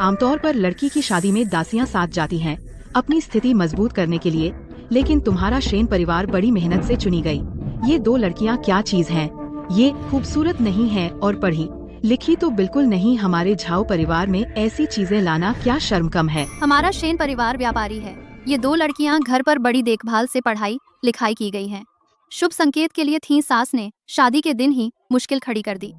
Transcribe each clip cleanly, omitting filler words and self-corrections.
आमतौर पर लड़की की शादी में दासियां साथ जाती हैं अपनी स्थिति मजबूत करने के लिए, लेकिन तुम्हारा शेन परिवार बड़ी मेहनत से चुनी गई। ये दो लड़कियां क्या चीज हैं? ये खूबसूरत नहीं है और पढ़ी लिखी तो बिल्कुल नहीं। हमारे झाओ परिवार में ऐसी चीजें लाना क्या शर्म कम है? हमारा शेन परिवार व्यापारी है। ये दो लड़कियां घर पर बड़ी देखभाल से पढ़ाई लिखाई की गई हैं। शुभ संकेत के लिए थी सास ने शादी के दिन ही मुश्किल खड़ी कर दी।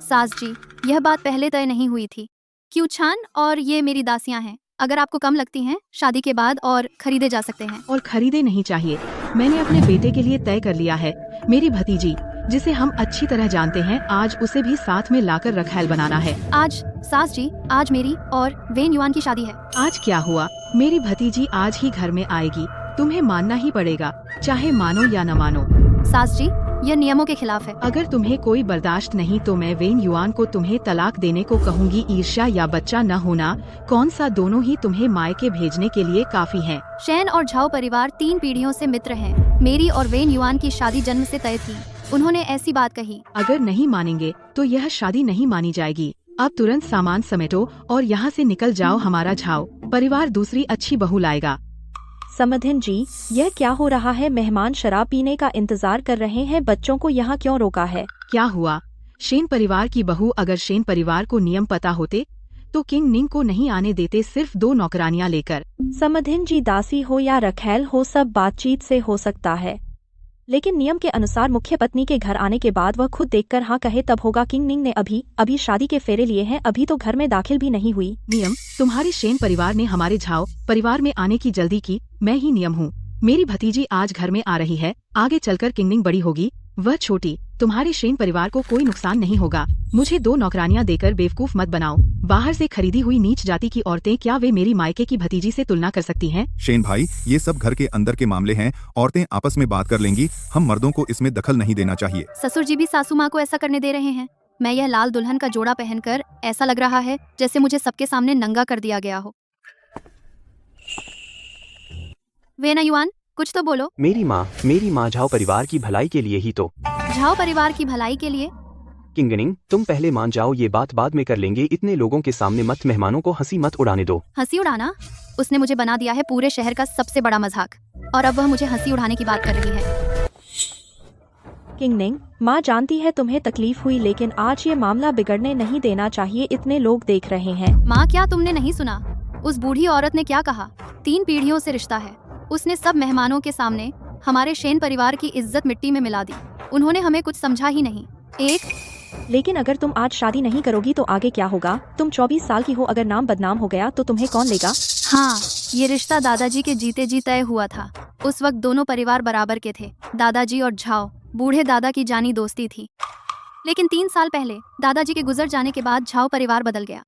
सास जी, यह बात पहले तय नहीं हुई थी। क्यों छान? और ये मेरी दासियां हैं। अगर आपको कम लगती हैं, शादी के बाद और खरीदे जा सकते हैं। और खरीदे नहीं चाहिए। मैंने अपने बेटे के लिए तय कर लिया है। मेरी भतीजी, जिसे हम अच्छी तरह जानते हैं, आज उसे भी साथ में लाकर रखैल बनाना है। आज सास जी, आज मेरी और वेन युआन की शादी है। आज क्या हुआ? मेरी भतीजी आज ही घर में आएगी। तुम्हें मानना ही पड़ेगा, चाहे मानो या न मानो। सास जी, यह नियमों के खिलाफ है। अगर तुम्हें कोई बर्दाश्त नहीं तो मैं वेन युआन को तुम्हें तलाक देने को कहूँगी। ईर्ष्या या बच्चा न होना, कौन सा, दोनों ही तुम्हें मायके भेजने के लिए काफी हैं। शेन और झाओ परिवार 3 पीढ़ियों से मित्र हैं। मेरी और वेन युआन की शादी जन्म से तय थी। उन्होंने ऐसी बात कही। अगर नहीं मानेंगे तो यह शादी नहीं मानी जाएगी। अब तुरंत सामान समेटो और यहाँ से निकल जाओ। हमारा झाओ परिवार दूसरी अच्छी बहू लाएगा। समधिन जी, यह क्या हो रहा है? मेहमान शराब पीने का इंतजार कर रहे हैं, बच्चों को यहाँ क्यों रोका है? क्या हुआ? शेन परिवार की बहू। अगर शेन परिवार को नियम पता होते तो किंग निंग को नहीं आने देते, सिर्फ 2 नौकरानियां लेकर। समधिन जी, दासी हो या रखैल हो, सब बातचीत से हो सकता है, लेकिन नियम के अनुसार मुख्य पत्नी के घर आने के बाद वह खुद देखकर हाँ कहे तब होगा। किंग निंग ने अभी शादी के फेरे लिए हैं, अभी तो घर में दाखिल भी नहीं हुई। नियम? तुम्हारे शेन परिवार ने हमारे झाओ परिवार में आने की जल्दी की। मैं ही नियम हूँ। मेरी भतीजी आज घर में आ रही है। आगे चलकर किंग निंग बड़ी होगी, वह छोटी। तुम्हारे शेन परिवार को कोई नुकसान नहीं होगा। मुझे 2 नौकरानियां देकर बेवकूफ मत बनाओ। बाहर से खरीदी हुई नीच जाति की औरतें, क्या वे मेरी मायके की भतीजी से तुलना कर सकती हैं? शेन भाई, ये सब घर के अंदर के मामले हैं, औरतें आपस में बात कर लेंगी, हम मर्दों को इसमें दखल नहीं देना चाहिए। ससुर जी भी सासू माँ को ऐसा करने दे रहे हैं। मैं यह लाल दुल्हन का जोड़ा पहनकर ऐसा लग रहा है जैसे मुझे सबके सामने नंगा कर दिया गया हो। वेना युआन, कुछ तो बोलो। मेरी माँ झाओ परिवार की भलाई के लिए ही तो। झाओ परिवार की भलाई के लिए? किंगनिंग, तुम पहले मान जाओ, ये बात बाद में कर लेंगे। इतने लोगों के सामने मत, मेहमानों को हंसी मत उड़ाने दो। हंसी उड़ाना? उसने मुझे बना दिया है पूरे शहर का सबसे बड़ा मजाक, और अब वह मुझे हंसी उड़ाने की बात कर रही है। किंग निंग, माँ जानती है तुम्हें तकलीफ हुई, लेकिन आज ये मामला बिगड़ने नहीं देना चाहिए। इतने लोग देख रहे हैं। माँ, क्या तुमने नहीं सुना? उस बूढ़ी औरत ने क्या कहा? 3 पीढ़ियों से रिश्ता है। उसने सब मेहमानों के सामने हमारे शेन परिवार की इज्जत मिट्टी में मिला दी। उन्होंने हमें कुछ समझा ही नहीं। लेकिन अगर तुम आज शादी नहीं करोगी तो आगे क्या होगा? तुम 24 साल की हो, अगर नाम बदनाम हो गया तो तुम्हें कौन लेगा? हाँ, ये रिश्ता दादाजी के जीते जी तय हुआ था। उस वक्त दोनों परिवार बराबर के थे। दादाजी और झाओ, बूढ़े दादा की जानी दोस्ती थी। लेकिन 3 साल पहले दादाजी के गुजर जाने के बाद झाओ परिवार बदल गया।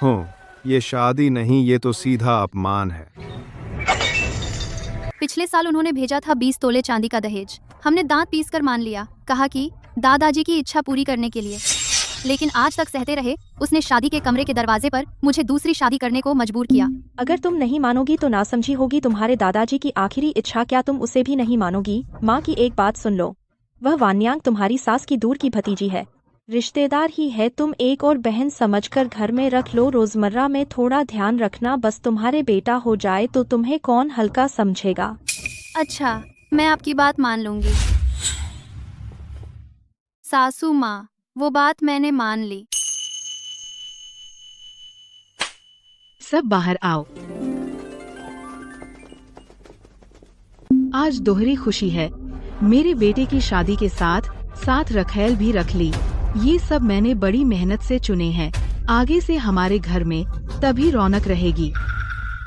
हो, ये शादी नहीं, ये तो सीधा अपमान है। पिछले साल उन्होंने भेजा था 20 तोले चांदी का दहेज। हमने दांत पीसकर मान लिया, कहा कि दादाजी की इच्छा पूरी करने के लिए। लेकिन आज तक सहते रहे। उसने शादी के कमरे के दरवाजे पर मुझे दूसरी शादी करने को मजबूर किया। अगर तुम नहीं मानोगी तो नासमझी होगी तुम्हारे दादाजी की आखिरी इच्छा। क्या तुम उसे भी नहीं मानोगी? माँ की एक बात सुन लो, वह वान्यांग तुम्हारी सास की दूर की भतीजी है, रिश्तेदार ही है। तुम एक और बहन समझकर घर में रख लो। रोजमर्रा में थोड़ा ध्यान रखना, बस तुम्हारे बेटा हो जाए तो तुम्हें कौन हल्का समझेगा। अच्छा, मैं आपकी बात मान लूंगी। सासू माँ, वो बात मैंने मान ली। सब बाहर आओ। आज दोहरी खुशी है। मेरे बेटे की शादी के साथ साथ रखैल भी रख ली। ये सब मैंने बड़ी मेहनत से चुने हैं। आगे से हमारे घर में तभी रौनक रहेगी।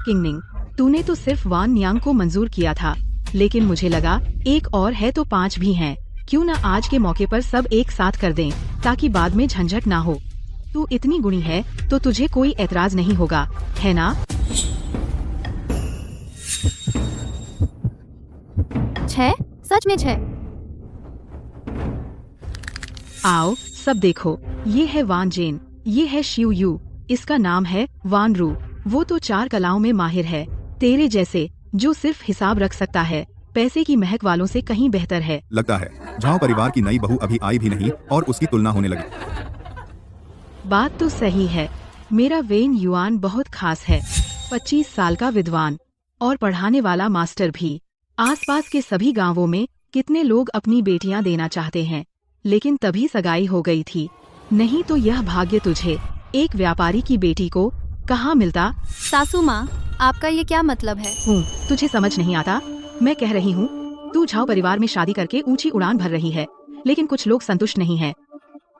किंग निंग, तूने तो सिर्फ वान न्यांग को मंजूर किया था, लेकिन मुझे लगा एक और है तो 5 भी हैं। क्यों न आज के मौके पर सब एक साथ कर दें, ताकि बाद में झंझट ना हो। तू इतनी गुणी है तो तुझे कोई एतराज नहीं होगा, है ना? 6? सच में 6? आओ सब देखो, ये है वान जेन, ये है शिव यू, इसका नाम है वान रू। वो तो 4 कलाओं में माहिर है, तेरे जैसे, जो सिर्फ हिसाब रख सकता है। पैसे की महक वालों से कहीं बेहतर है। लगता है झाओ परिवार की नई बहू अभी आई भी नहीं और उसकी तुलना होने लगी। बात तो सही है, मेरा वेन युआन बहुत खास है, 25 साल का विद्वान और पढ़ाने वाला मास्टर भी। आसपास के सभी गांवों में कितने लोग अपनी बेटियां देना चाहते हैं, लेकिन तभी सगाई हो गई थी। नहीं तो यह भाग्य तुझे एक व्यापारी की बेटी को कहाँ मिलता। सासू माँ, आपका ये क्या मतलब है? तुझे समझ नहीं आता? मैं कह रही हूँ, तू झाओ परिवार में शादी करके ऊंची उड़ान भर रही है, लेकिन कुछ लोग संतुष्ट नहीं हैं।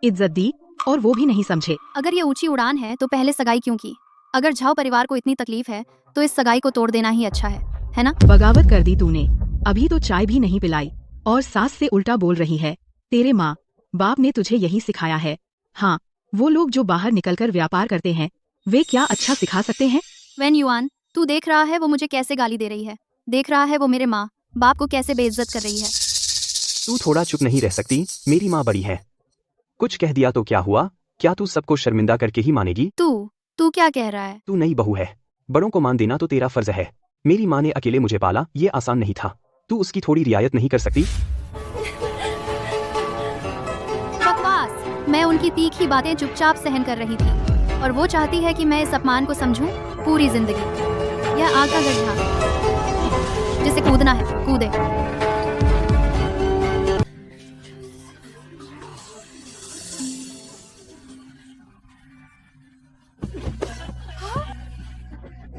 इज्जत दी और वो भी नहीं समझे। अगर ये ऊंची उड़ान है तो पहले सगाई क्यों की? अगर झाओ परिवार को इतनी तकलीफ है तो इस सगाई को तोड़ देना ही अच्छा है ना? बगावत कर दी तूने, अभी तो चाय भी नहीं पिलाई और सास से उल्टा बोल रही है। तेरे माँ बाप ने तुझे यही सिखाया है। हाँ, वो लोग जो बाहर निकलकर व्यापार करते हैं, वे क्या अच्छा सिखा सकते हैं? वेन युआन, तू देख रहा है वो मुझे कैसे गाली दे रही है? देख रहा है वो मेरे माँ बाप को कैसे बेइज्जत कर रही है? तू थोड़ा चुप नहीं रह सकती? मेरी माँ बड़ी है, कुछ कह दिया तो क्या हुआ? क्या तू सबको शर्मिंदा करके ही मानेगी? तू क्या कह रहा है? तू नई बहू है, बड़ों को मान देना तो तेरा फर्ज है। मेरी माँ ने अकेले मुझे पाला, ये आसान नहीं था। तू उसकी थोड़ी रियायत नहीं कर सकती? बकवास। मैं उनकी तीखी बातें चुपचाप सहन कर रही थी और वो चाहती है कि मैं इस अपमान को समझूं पूरी जिंदगी। यह आग का गड्ढा जिसे कूदना है कूदे।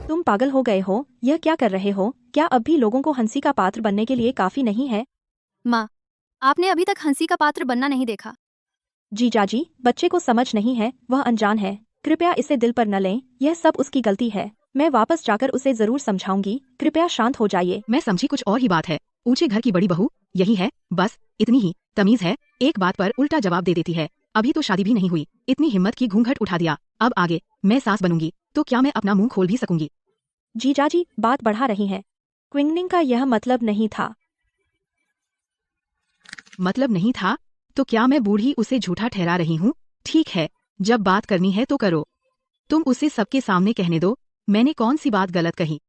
तुम पागल हो गए हो? यह क्या कर रहे हो? क्या अब भी लोगों को हंसी का पात्र बनने के लिए काफी नहीं है? माँ, आपने अभी तक हंसी का पात्र बनना नहीं देखा। जीजाजी, बच्चे को समझ नहीं है, वह अनजान है। कृपया इसे दिल पर न लें, यह सब उसकी गलती है। मैं वापस जाकर उसे जरूर समझाऊंगी। कृपया शांत हो जाइए। मैं समझी कुछ और ही बात है। ऊंचे घर की बड़ी बहू यही है, बस इतनी ही तमीज है। एक बात पर उल्टा जवाब दे देती है। अभी तो शादी भी नहीं हुई, इतनी हिम्मत की घूंघट उठा दिया। अब आगे मैं सास बनूंगी तो क्या मैं अपना मुंह खोल भी सकूंगी? जीजाजी, बात बढ़ा रही हैं। क्विंगनिंग का यह मतलब नहीं था। मतलब नहीं था तो क्या मैं बूढ़ी उसे झूठा ठहरा रही हूँ? ठीक है, जब बात करनी है तो करो। तुम उसे सबके सामने कहने दो, मैंने कौन सी बात गलत कही?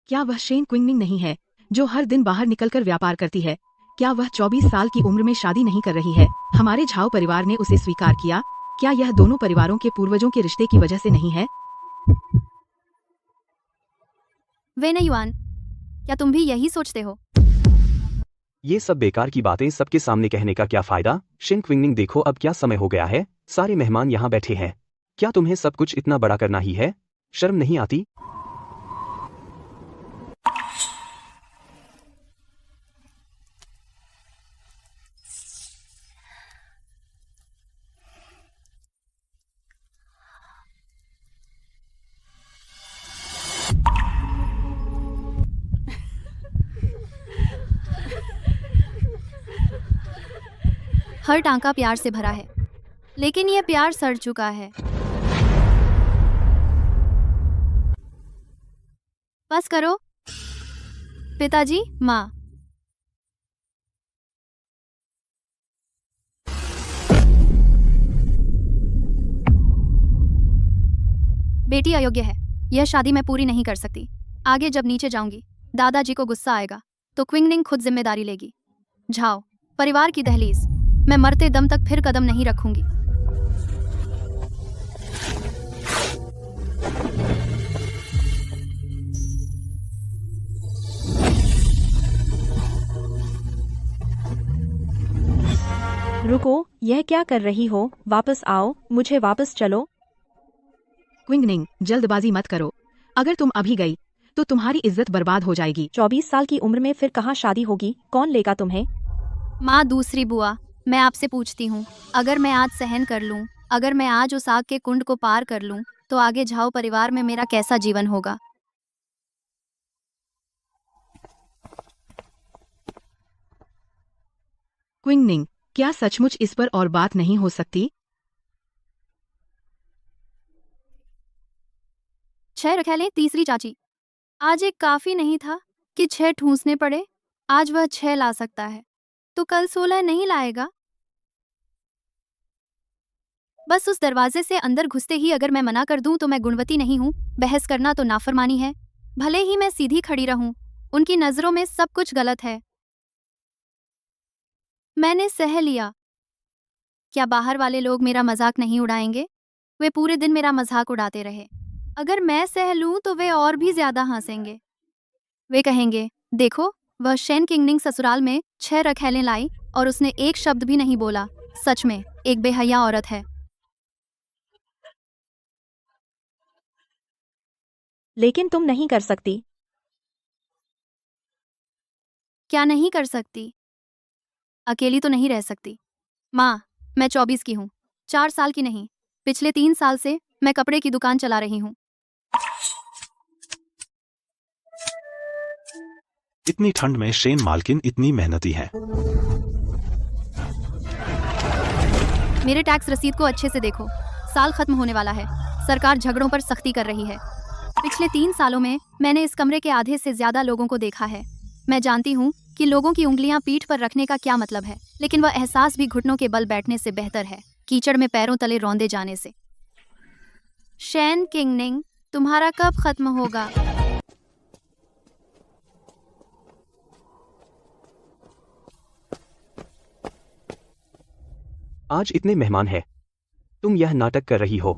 क्या वह शेन क्विंगनिंग नहीं है जो हर दिन बाहर निकलकर व्यापार करती है? क्या वह 24 साल की उम्र में शादी नहीं कर रही है? हमारे झाओ परिवार ने उसे स्वीकार किया। क्या यह दोनों परिवारों के पूर्वजों के रिश्ते की वजह से नहीं है? वेन युआन, क्या तुम भी यही सोचते हो? ये सब बेकार की बातें सबके सामने कहने का क्या फायदा? शिन क्विंगनिंग, देखो अब क्या समय हो गया है। सारे मेहमान यहाँ बैठे हैं। क्या तुम्हें सब कुछ इतना बड़ा करना ही है? शर्म नहीं आती? हर टांका प्यार से भरा है, लेकिन यह प्यार सड़ चुका है। बस करो पिताजी। माँ, बेटी अयोग्य है, यह शादी मैं पूरी नहीं कर सकती। आगे जब नीचे जाऊंगी दादाजी को गुस्सा आएगा तो क्विंगनिंग खुद जिम्मेदारी लेगी। झाओ परिवार की दहलीज मैं मरते दम तक फिर कदम नहीं रखूंगी। रुको, यह क्या कर रही हो? वापस आओ, मुझे वापस चलो। क्विंगनिंग, जल्दबाजी मत करो। अगर तुम अभी गई तो तुम्हारी इज्जत बर्बाद हो जाएगी। 24 साल की उम्र में फिर कहाँ शादी होगी? कौन लेगा तुम्हें? माँ दूसरी बुआ, मैं आपसे पूछती हूँ, अगर मैं आज सहन कर लूँ, अगर मैं आज उस आग के कुंड को पार कर लूँ, तो आगे झाओ परिवार में मेरा कैसा जीवन होगा? क्विंगनिंग, क्या सचमुच इस पर और बात नहीं हो सकती? 6 रखेलें तीसरी चाची। आज एक काफी नहीं था कि 6 ठूंसने पड़े। आज वह 6 ला सकता है तो कल 16 नहीं लाएगा। बस उस दरवाजे से अंदर घुसते ही अगर मैं मना कर दूं तो मैं गुणवती नहीं हूं। बहस करना तो नाफरमानी है। भले ही मैं सीधी खड़ी रहूं, उनकी नजरों में सब कुछ गलत है। मैंने सह लिया। क्या बाहर वाले लोग मेरा मजाक नहीं उड़ाएंगे? वे पूरे दिन मेरा मजाक उड़ाते रहे। अगर मैं सह लूं तो वे और भी ज्यादा हंसेंगे। वे कहेंगे, देखो वह शेन किंगनिंग ससुराल में 6 रखैलें लाई और उसने एक शब्द भी नहीं बोला। सच में एक बेहया औरत है। लेकिन तुम नहीं कर सकती। क्या नहीं कर सकती? अकेली तो नहीं रह सकती। माँ, मैं 24 की हूँ, 4 साल की नहीं। पिछले 3 साल से मैं कपड़े की दुकान चला रही हूँ। इतनी ठंड में शेन मालकिन इतनी मेहनती है। मेरे टैक्स रसीद को अच्छे से देखो। साल खत्म होने वाला है। सरकार झगड़ों पर सख्ती कर रही है। पिछले 3 सालों में मैंने इस कमरे के आधे से ज्यादा लोगों को देखा है। मैं जानती हूँ कि लोगों की उंगलियां पीठ पर रखने का क्या मतलब है, लेकिन वह एहसास भी घुटनों के बल बैठने से बेहतर है, कीचड़ में पैरों तले रौंदे जाने से। शेन किंगनिंग, तुम्हारा कब खत्म होगा? आज इतने मेहमान हैं। तुम यह नाटक कर रही हो।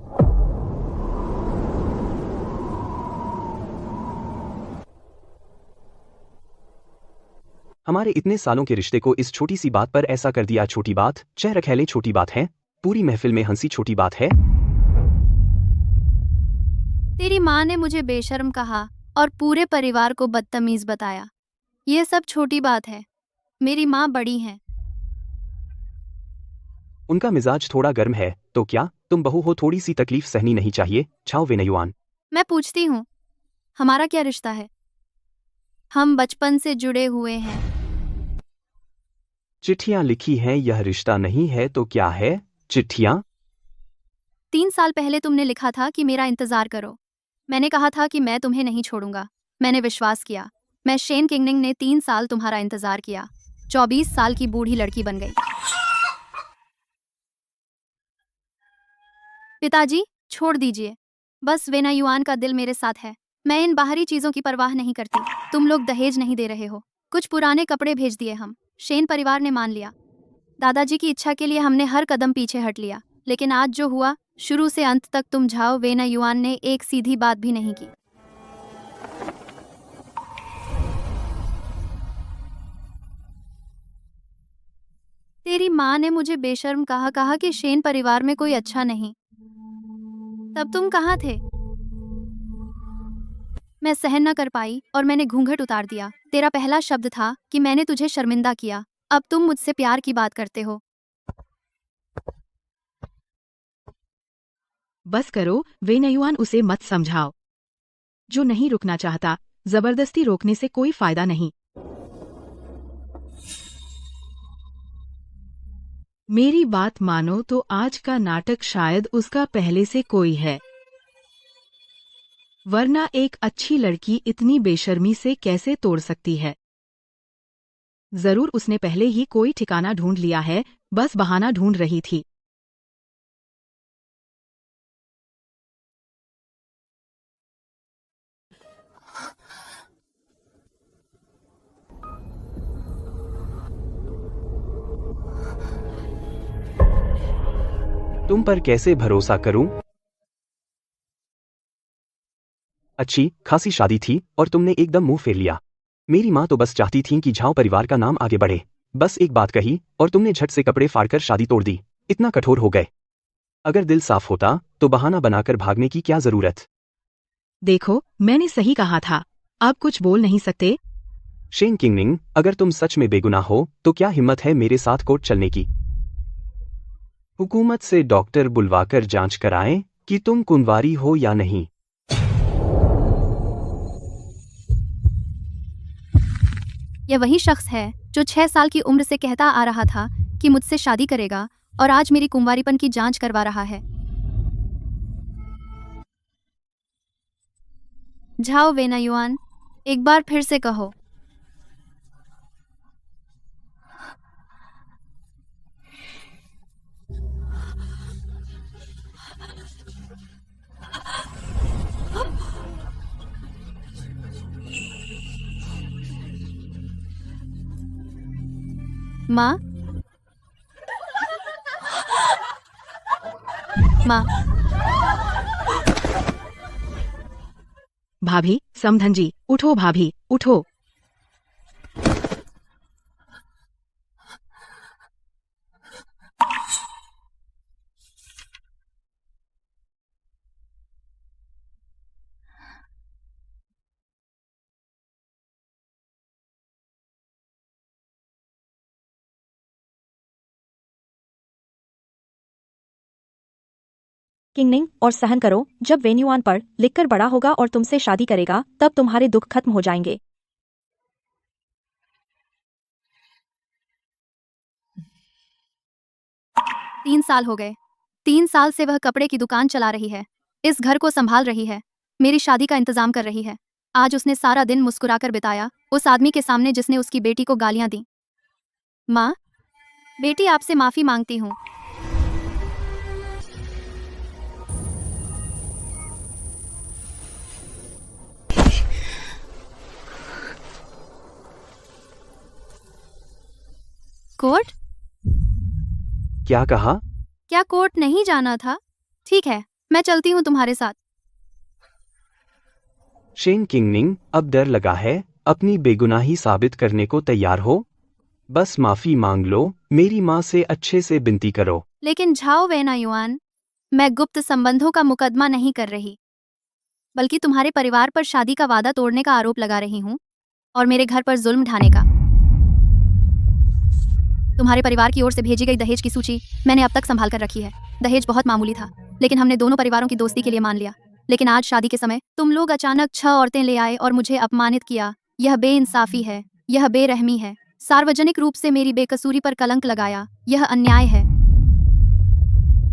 हमारे इतने सालों के रिश्ते को इस छोटी सी बात पर ऐसा कर दिया। छोटी बात, 6 रखैलें छोटी बात है? पूरी महफिल में हंसी छोटी बात है? तेरी माँ ने मुझे बेशर्म कहा और पूरे परिवार को बदतमीज बताया। यह सब छोटी बात है। मेरी माँ बड़ी हैं। उनका मिजाज थोड़ा गर्म है, तो क्या तुम बहू हो? थोड़ी सी तकलीफ सहनी नहीं चाहिए? छाओ वेनयुआन। मैं पूछती हूँ, हमारा क्या रिश्ता है? हम बचपन से जुड़े हुए हैं। चिट्ठियां लिखी हैं, यह रिश्ता नहीं है तो क्या है? चिट्ठियां? 3 साल पहले तुमने लिखा था कि मेरा इंतजार करो। मैंने कहा था कि मैं तुम्हें नहीं छोड़ूंगा। मैंने विश्वास किया। मैं शेन किंगनिंग ने 3 साल तुम्हारा इंतजार किया। 24 साल की बूढ़ी लड़की बन गई। पिताजी, छोड़ दीजिए। बस वेनायुआन का दिल मेरे साथ है। मैं इन बाहरी चीजों की परवाह नहीं करती। तुम लोग दहेज नहीं दे रहे हो। कुछ पुराने कपड़े भेज दिए हम। शेन परिवार ने मान लिया। दादाजी की इच्छा के लिए हमने हर कदम पीछे हट लिया। लेकिन आज जो हुआ, शुरू से अंत तक तुम झाओ वेनायुआन ने एक सीधी बात भी नहीं की। तेरी माँ ने मुझे बेशर्म कहा कि शेन परिवार में कोई अच्छा नहीं। तब तुम कहाँ थे? मैं सहन न कर पाई और मैंने घूंघट उतार दिया। तेरा पहला शब्द था कि मैंने तुझे शर्मिंदा किया। अब तुम मुझसे प्यार की बात करते हो। बस करो वेनयुआन, उसे मत समझाओ। जो नहीं रुकना चाहता, जबरदस्ती रोकने से कोई फायदा नहीं। मेरी बात मानो तो आज का नाटक शायद उसका पहले से कोई है, वरना एक अच्छी लड़की इतनी बेशर्मी से कैसे तोड़ सकती है? जरूर उसने पहले ही कोई ठिकाना ढूंढ लिया है, बस बहाना ढूंढ रही थी। तुम पर कैसे भरोसा करूं? अच्छी खासी शादी थी और तुमने एकदम मुंह फेर लिया। मेरी माँ तो बस चाहती थी कि झाओ परिवार का नाम आगे बढ़े। बस एक बात कही और तुमने झट से कपड़े फाड़कर शादी तोड़ दी। इतना कठोर हो गए। अगर दिल साफ होता तो बहाना बनाकर भागने की क्या जरूरत? देखो, मैंने सही कहा था। अब कुछ बोल नहीं सकते? शेन किंगनिंग, अगर तुम सच में बेगुनाह हो तो क्या हिम्मत है मेरे साथ कोर्ट चलने की? हुकूमत से डॉक्टर बुलवाकर जांच कराएं कि तुम कुंवारी हो या नहीं। यह वही शख्स है जो 6 साल की उम्र से कहता आ रहा था कि मुझसे शादी करेगा और आज मेरी कुंवारीपन की जांच करवा रहा है। झाओ वेनायुआन, एक बार फिर से कहो। माँ, माँ, भाभी, समधन जी, उठो भाभी, उठो। किंगनिंग और सहन करो, जब वेन्युआन पढ़ लिखकर बड़ा होगा और तुमसे शादी करेगा तब तुम्हारे दुख खत्म हो जाएंगे। तीन साल हो गए। 3 साल से वह कपड़े की दुकान चला रही है, इस घर को संभाल रही है, मेरी शादी का इंतजाम कर रही है। आज उसने सारा दिन मुस्कुराकर बिताया, उस आदमी के सामने जिसने उसकी बेटी को गालियां दी। माँ, बेटी आपसे माफी मांगती हूँ। कोर्ट? क्या कहा? क्या कोर्ट नहीं जाना था? ठीक है, मैं चलती हूँ तुम्हारे साथ। शेन किंगनिंग, अब डर लगा है, अपनी बेगुनाही साबित करने को तैयार हो? बस माफी मांग लो, मेरी माँ से अच्छे से विनती करो। लेकिन झाओ वेनायुआन, मैं गुप्त संबंधों का मुकदमा नहीं कर रही, बल्कि तुम्हारे परिवार पर शादी का वादा तोड़ने का आरोप लगा रही हूँ और मेरे घर पर जुल्म ढाने का। तुम्हारे परिवार की ओर से भेजी गई दहेज की सूची मैंने अब तक संभाल कर रखी है। दहेज बहुत मामूली था, लेकिन हमने दोनों परिवारों की दोस्ती के लिए मान लिया। लेकिन आज शादी के समय तुम लोग अचानक 6 औरतें ले आए और मुझे अपमानित किया। यह बेइंसाफी है, यह बेरहमी है। सार्वजनिक रूप से मेरी बेकसूरी पर कलंक लगाया, यह अन्याय है।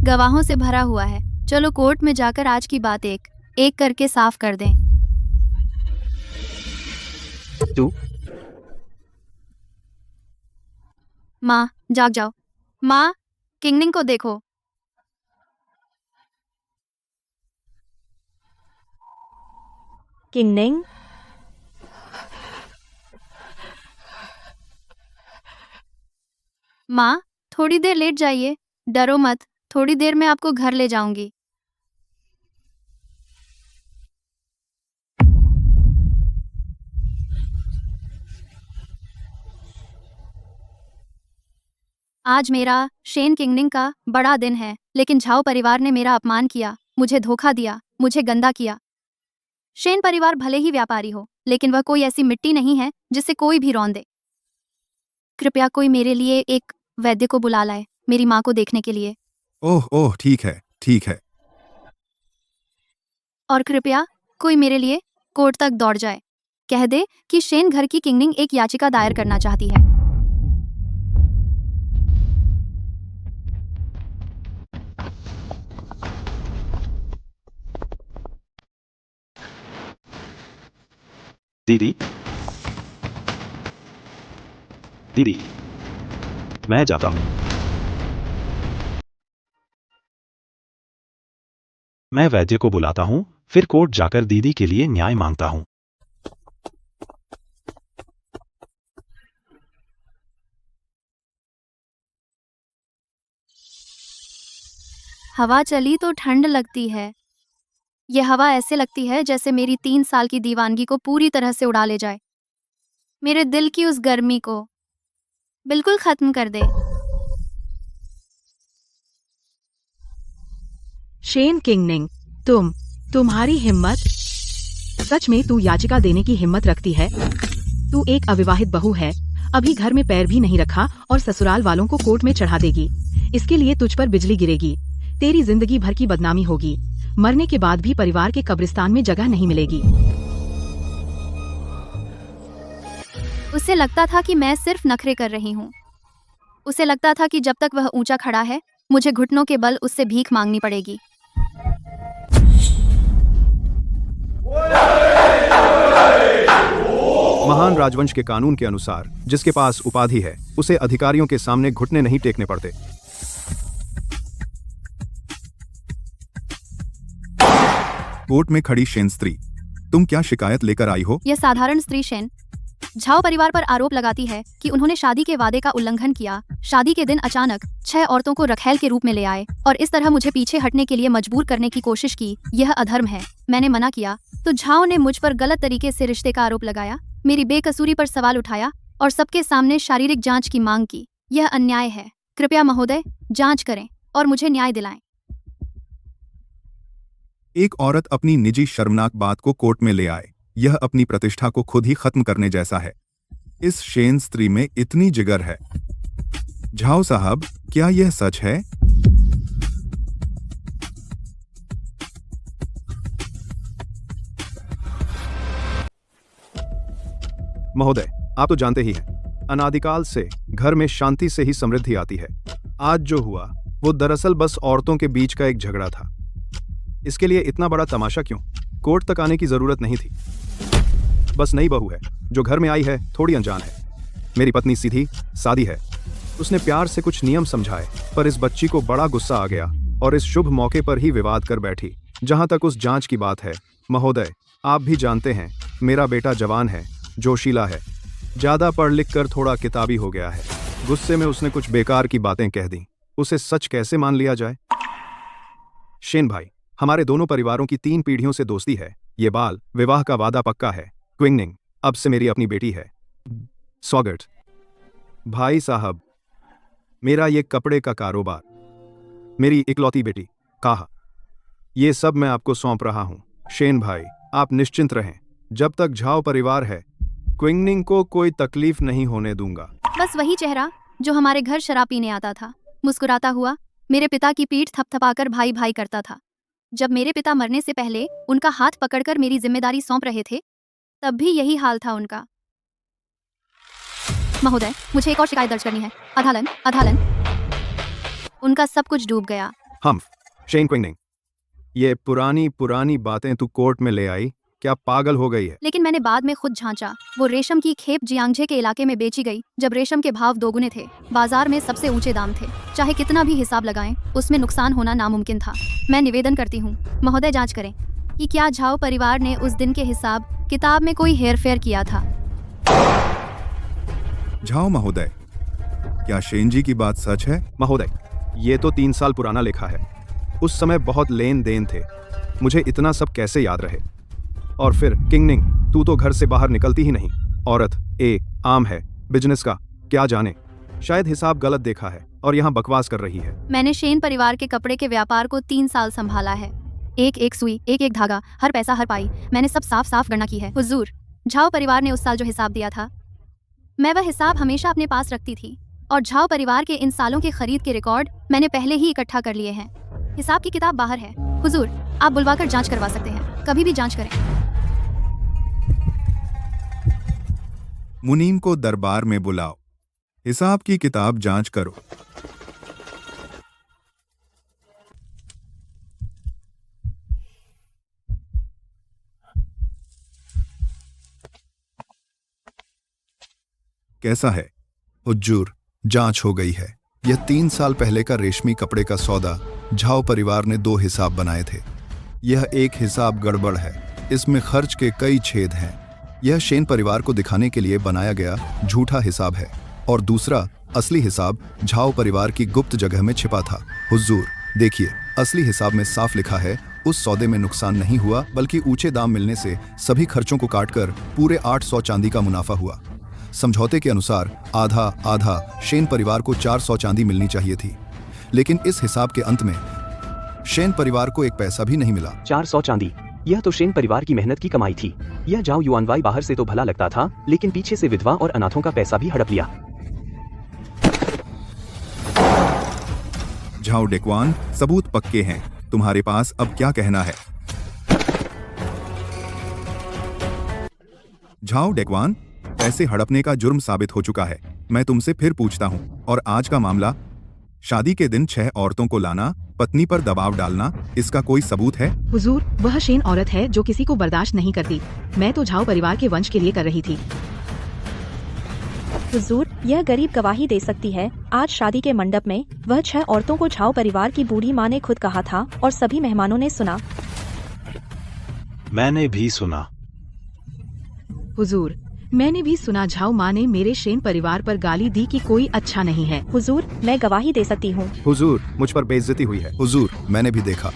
गवाहों से भरा हुआ है। चलो कोर्ट में जाकर आज की बात एक एक करके साफ कर दें। तू माँ, जाग जाओ। माँ, किंगनिंग को देखो। किंगनिंग, माँ, थोड़ी देर लेट जाइए, डरो मत, थोड़ी देर में आपको घर ले जाऊंगी। आज मेरा शेन किंगनिंग का बड़ा दिन है, लेकिन झाओ परिवार ने मेरा अपमान किया, मुझे धोखा दिया, मुझे गंदा किया। शेन परिवार भले ही व्यापारी हो, लेकिन वह कोई ऐसी मिट्टी नहीं है जिसे कोई भी रौंद दे। कृपया कोई मेरे लिए एक वैद्य को बुला लाए, मेरी माँ को देखने के लिए। ओह ओह, ठीक है, ठीक है। और कृपया कोई मेरे लिए कोर्ट तक दौड़ जाए, कह दे कि शेन घर की किंगनिंग एक याचिका दायर करना चाहती है। दीदी, दीदी, मैं जाता हूँ। मैं वैद्य को बुलाता हूँ, फिर कोर्ट जाकर दीदी के लिए न्याय मांगता हूँ। हवा चली तो ठंड लगती है। यह हवा ऐसे लगती है जैसे मेरी 3 साल की दीवानगी को पूरी तरह से उड़ा ले जाए, मेरे दिल की उस गर्मी को बिल्कुल खत्म कर दे। शेन किंगनिंग, तुम्हारी हिम्मत, सच में तू याचिका देने की हिम्मत रखती है? तू एक अविवाहित बहू है, अभी घर में पैर भी नहीं रखा और ससुराल वालों को कोर्ट में चढ़ा देगी। इसके लिए तुझ पर बिजली गिरेगी, तेरी जिंदगी भर की बदनामी होगी, मरने के बाद भी परिवार के कब्रिस्तान में जगह नहीं मिलेगी। उसे लगता था कि मैं सिर्फ नखरे कर रही हूँ। उसे लगता था कि जब तक वह ऊंचा खड़ा है, मुझे घुटनों के बल उससे भीख मांगनी पड़ेगी। महान राजवंश के कानून के अनुसार जिसके पास उपाधि है उसे अधिकारियों के सामने घुटने नहीं टेकने पड़ते। कोर्ट में खड़ी शेन स्त्री, तुम क्या शिकायत लेकर आई हो? यह साधारण स्त्री शेन, झाओ परिवार पर आरोप लगाती है कि उन्होंने शादी के वादे का उल्लंघन किया। शादी के दिन अचानक 6 औरतों को रखैल के रूप में ले आए और इस तरह मुझे पीछे हटने के लिए मजबूर करने की कोशिश की। यह अधर्म है। मैंने मना किया तो झाओ ने मुझ पर गलत तरीके से रिश्ते का आरोप लगाया, मेरी बेकसूरी पर सवाल उठाया और सबके सामने शारीरिक जांच की मांग की। यह अन्याय है। कृपया महोदय जांच करें और मुझे न्याय दिलाएं। एक औरत अपनी निजी शर्मनाक बात को कोर्ट में ले आए, यह अपनी प्रतिष्ठा को खुद ही खत्म करने जैसा है। इस शेन स्त्री में इतनी जिगर है। झाओ साहब, क्या यह सच है? महोदय, आप तो जानते ही हैं, अनादिकाल से घर में शांति से ही समृद्धि आती है। आज जो हुआ वो दरअसल बस औरतों के बीच का एक झगड़ा था। इसके लिए इतना बड़ा तमाशा क्यों? कोर्ट तक आने की जरूरत नहीं थी। बस नई बहू है जो घर में आई है, थोड़ी अनजान है। मेरी पत्नी सीधी सादी है। उसने प्यार से कुछ नियम समझाए, पर इस बच्ची को बड़ा गुस्सा आ गया और इस शुभ मौके पर ही विवाद कर बैठी। जहां तक उस जांच की बात है, महोदय, आप भी जानते हैं मेरा बेटा जवान है, जोशीला है, ज्यादा पढ़ लिख कर थोड़ा किताबी हो गया है। गुस्से में उसने कुछ बेकार की बातें कह दी। उसे सच कैसे मान लिया जाए? शेन भाई, हमारे दोनों परिवारों की 3 पीढ़ियों से दोस्ती है। ये बाल विवाह का वादा पक्का है। क्विंगनिंग अब से मेरी अपनी बेटी है। स्वागत भाई साहब। मेरा ये कपड़े का कारोबार, मेरी इकलौती बेटी काहा, ये सब मैं आपको सौंप रहा हूं। शेन भाई, आप निश्चिंत रहें। जब तक झाओ परिवार है, क्विंगनिंग को कोई तकलीफ नहीं होने दूंगा। बस वही चेहरा जो हमारे घर शराब पीने आता था, मुस्कुराता हुआ मेरे पिता की पीठ थपथपाकर भाई भाई करता था। जब मेरे पिता मरने से पहले उनका हाथ पकड़कर मेरी जिम्मेदारी सौंप रहे थे, तब भी यही हाल था उनका। महोदय, मुझे एक और शिकायत दर्ज करनी है। अधालन उनका सब कुछ डूब गया। हम शेन क्विंगनिंग, ये पुरानी बातें तू कोर्ट में ले आई? क्या पागल हो गई है? लेकिन मैंने बाद में खुद झांचा। वो रेशम की खेप जियांगजे के इलाके में बेची गई जब रेशम के भाव दोगुने थे। बाजार में सबसे ऊंचे दाम थे। चाहे कितना भी हिसाब लगाएं, उसमें नुकसान होना नामुमकिन था। मैं निवेदन करती हूँ, महोदय जांच करें कि क्या झाओ परिवार ने उस दिन के हिसाब किताब में कोई हेरफेर किया था। झाओ महोदय, क्या शेन जी की बात सच है? महोदय, ये तो 3 साल पुराना लेखा है। उस समय बहुत लेन देन थे, मुझे इतना सब कैसे याद रहे? और फिर किंगनिंग, तू तो घर से बाहर निकलती ही नहीं। औरत आम है, बिजनेस का क्या जाने। शायद हिसाब गलत देखा है और यहाँ बकवास कर रही है। मैंने शेन परिवार के कपड़े के व्यापार को 3 साल संभाला है। एक सुई, एक धागा, हर पैसा हर पाई, मैंने सब साफ साफ गणना की है। हुजूर, झाओ परिवार ने उस साल जो हिसाब दिया था, मैं वह हिसाब हमेशा अपने पास रखती थी। और झाओ परिवार के इन सालों के खरीद के रिकॉर्ड मैंने पहले ही इकट्ठा कर लिए हैं। हिसाब की किताब बाहर है। हुजूर, आप बुलवाकर जांच करवा सकते हैं, कभी भी जांच करें। मुनीम को दरबार में बुलाओ, हिसाब की किताब जांच करो। कैसा है? हुज्जूर, जांच हो गई है। यह 3 साल पहले का रेशमी कपड़े का सौदा झाओ परिवार ने 2 हिसाब बनाए थे। यह एक हिसाब गड़बड़ है, इसमें खर्च के कई छेद हैं। यह शेन परिवार को दिखाने के लिए बनाया गया झूठा हिसाब है और दूसरा असली हिसाब झाओ परिवार की गुप्त जगह में छिपा था। हुजूर देखिए, असली हिसाब में साफ लिखा है उस सौदे में नुकसान नहीं हुआ, बल्कि ऊंचे दाम मिलने से सभी खर्चों को काटकर पूरे 800 चांदी का मुनाफा हुआ। समझौते के अनुसार आधा आधा शेन परिवार को 400 चांदी मिलनी चाहिए थी, लेकिन इस हिसाब के अंत में शेन परिवार को 1 पैसा भी नहीं मिला। 400 चांदी, यह तो शेन परिवार की मेहनत की कमाई थी। यह झाओ युआनवाई बाहर से तो भला लगता था, लेकिन पीछे से विधवा और अनाथों का पैसा भी हड़प लिया। झाओ डेक्वान, सबूत पक्के हैं, तुम्हारे पास अब क्या कहना है? झाओ डेक्वान, पैसे हड़पने का जुर्म साबित हो चुका है। मैं तुमसे फिर पूछता हूं, और आज का मामला, शादी के दिन 6 औरतों को लाना, पत्नी पर दबाव डालना, इसका कोई सबूत है? हुजूर, वह शेन औरत है जो किसी को बर्दाश्त नहीं करती। मैं तो झाओ परिवार के वंश के लिए कर रही थी। हुजूर, यह गरीब गवाही दे सकती है। आज शादी के मंडप में वह 6 औरतों को झाओ परिवार की बूढ़ी माँ ने खुद कहा था और सभी मेहमानों ने सुना। मैंने भी सुना। हुजूर, मैंने भी सुना झाऊ माँ ने मेरे शेन परिवार पर गाली दी कि कोई अच्छा नहीं है। हुजूर, मैं गवाही दे सकती हूँ। हुजूर, मुझ पर बेइज्जती हुई है। हुजूर, मैंने भी देखा।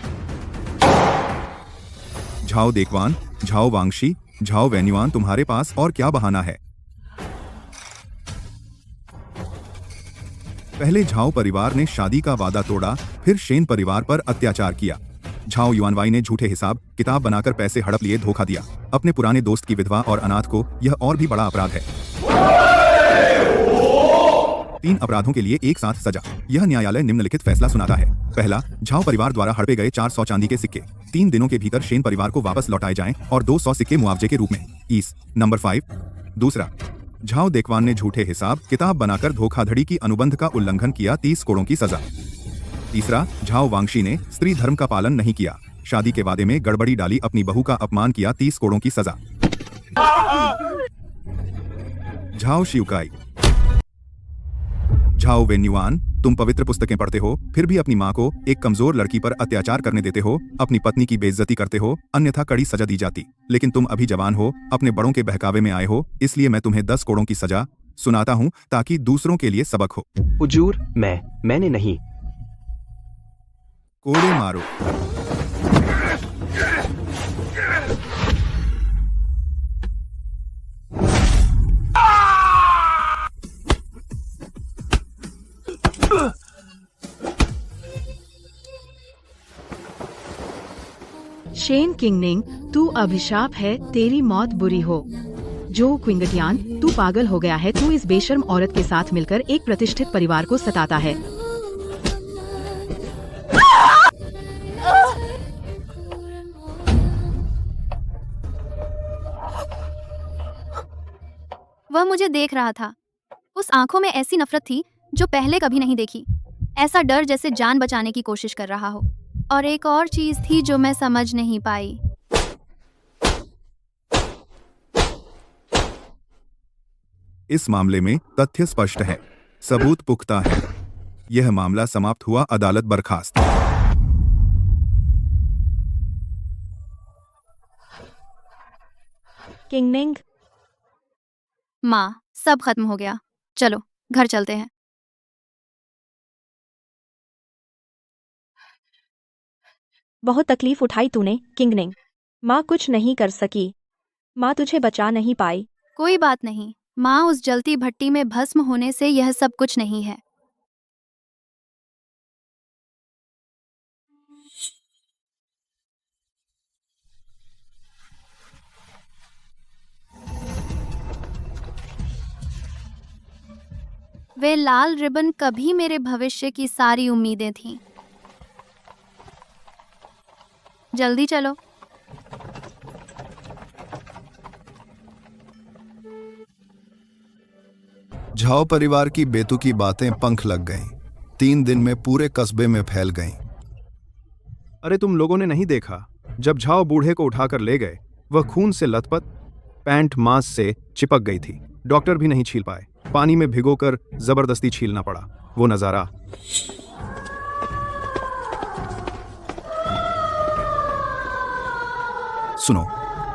झाओ देखवान, झाओ वांगशी, झाओ वेन्युआन, तुम्हारे पास और क्या बहाना है? पहले झाओ परिवार ने शादी का वादा तोड़ा, फिर शेन परिवार पर अत्याचार किया। झाओ युआनवाई ने झूठे हिसाब किताब बनाकर पैसे हड़प लिए धोखा दिया। अपने पुराने दोस्त की विधवा और अनाथ को, यह और भी बड़ा अपराध है। 3 अपराधों के लिए एक साथ सजा। यह न्यायालय निम्नलिखित फैसला सुनाता है। पहला, झाओ परिवार द्वारा हड़पे गए 400 चांदी के सिक्के 3 दिनों के भीतर शेन परिवार को वापस लौटाए जाएं और 200 सिक्के मुआवजे के रूप में। ईस नंबर 5। दूसरा, झाओ देखवान ने झूठे हिसाब किताब बनाकर धोखाधड़ी की अनुबंध का उल्लंघन किया, 30 कोड़ों की सजा। तीसरा, झाओ वांगशी ने स्त्री धर्म का पालन नहीं किया, शादी के वादे में गड़बड़ी डाली, अपनी बहू का अपमान किया, 30 कोड़ों की सजा। झाओ शिवकाई, झाओ वेन्युआन, तुम पवित्र पुस्तकें पढ़ते हो, फिर भी अपनी माँ को एक कमजोर लड़की पर अत्याचार करने देते हो, अपनी पत्नी की बेइज्जती करते हो, अन्यथा कड़ी सजा दी जाती। लेकिन तुम अभी जवान हो, अपने बड़ों के बहकावे में आए हो, इसलिए मैं तुम्हें 10 कोड़ों की सजा सुनाता हूँ ताकि दूसरों के लिए सबक हो। हुजूर, मैंने नहीं। कोड़े मारो। शेन किंगनिंग, तू अभिशाप है, तेरी मौत बुरी हो। जो क्विंगटियान, तू पागल हो गया है, तू इस बेशर्म औरत के साथ मिलकर एक प्रतिष्ठित परिवार को सताता है। वह मुझे देख रहा था। उस आंखों में ऐसी नफरत थी जो पहले कभी नहीं देखी। ऐसा डर जैसे जान बचाने की कोशिश कर रहा हो। और एक और चीज थी जो मैं समझ नहीं पाई। इस मामले में तथ्य स्पष्ट है, सबूत पुख्ता है। यह मामला समाप्त हुआ, अदालत बर्खास्त। किंगनिंग, माँ, सब खत्म हो गया। चलो घर चलते हैं। बहुत तकलीफ उठाई तूने किंगनिंग। माँ कुछ नहीं कर सकी। माँ तुझे बचा नहीं पाई। कोई बात नहीं माँ, उस जलती भट्टी में भस्म होने से यह सब कुछ नहीं है। वे लाल रिबन कभी मेरे भविष्य की सारी उम्मीदें थीं। जल्दी चलो। झाओ परिवार की बेतुकी बातें पंख लग गईं। 3 दिन में पूरे कस्बे में फैल गईं। अरे तुम लोगों ने नहीं देखा, जब झाओ बूढ़े को उठाकर ले गए, वह खून से लथपथ, पैंट मांस से चिपक गई थी। डॉक्टर भी नहीं छील पाए, पानी में भिगोकर जबरदस्ती छीलना पड़ा। वो नजारा। सुनो,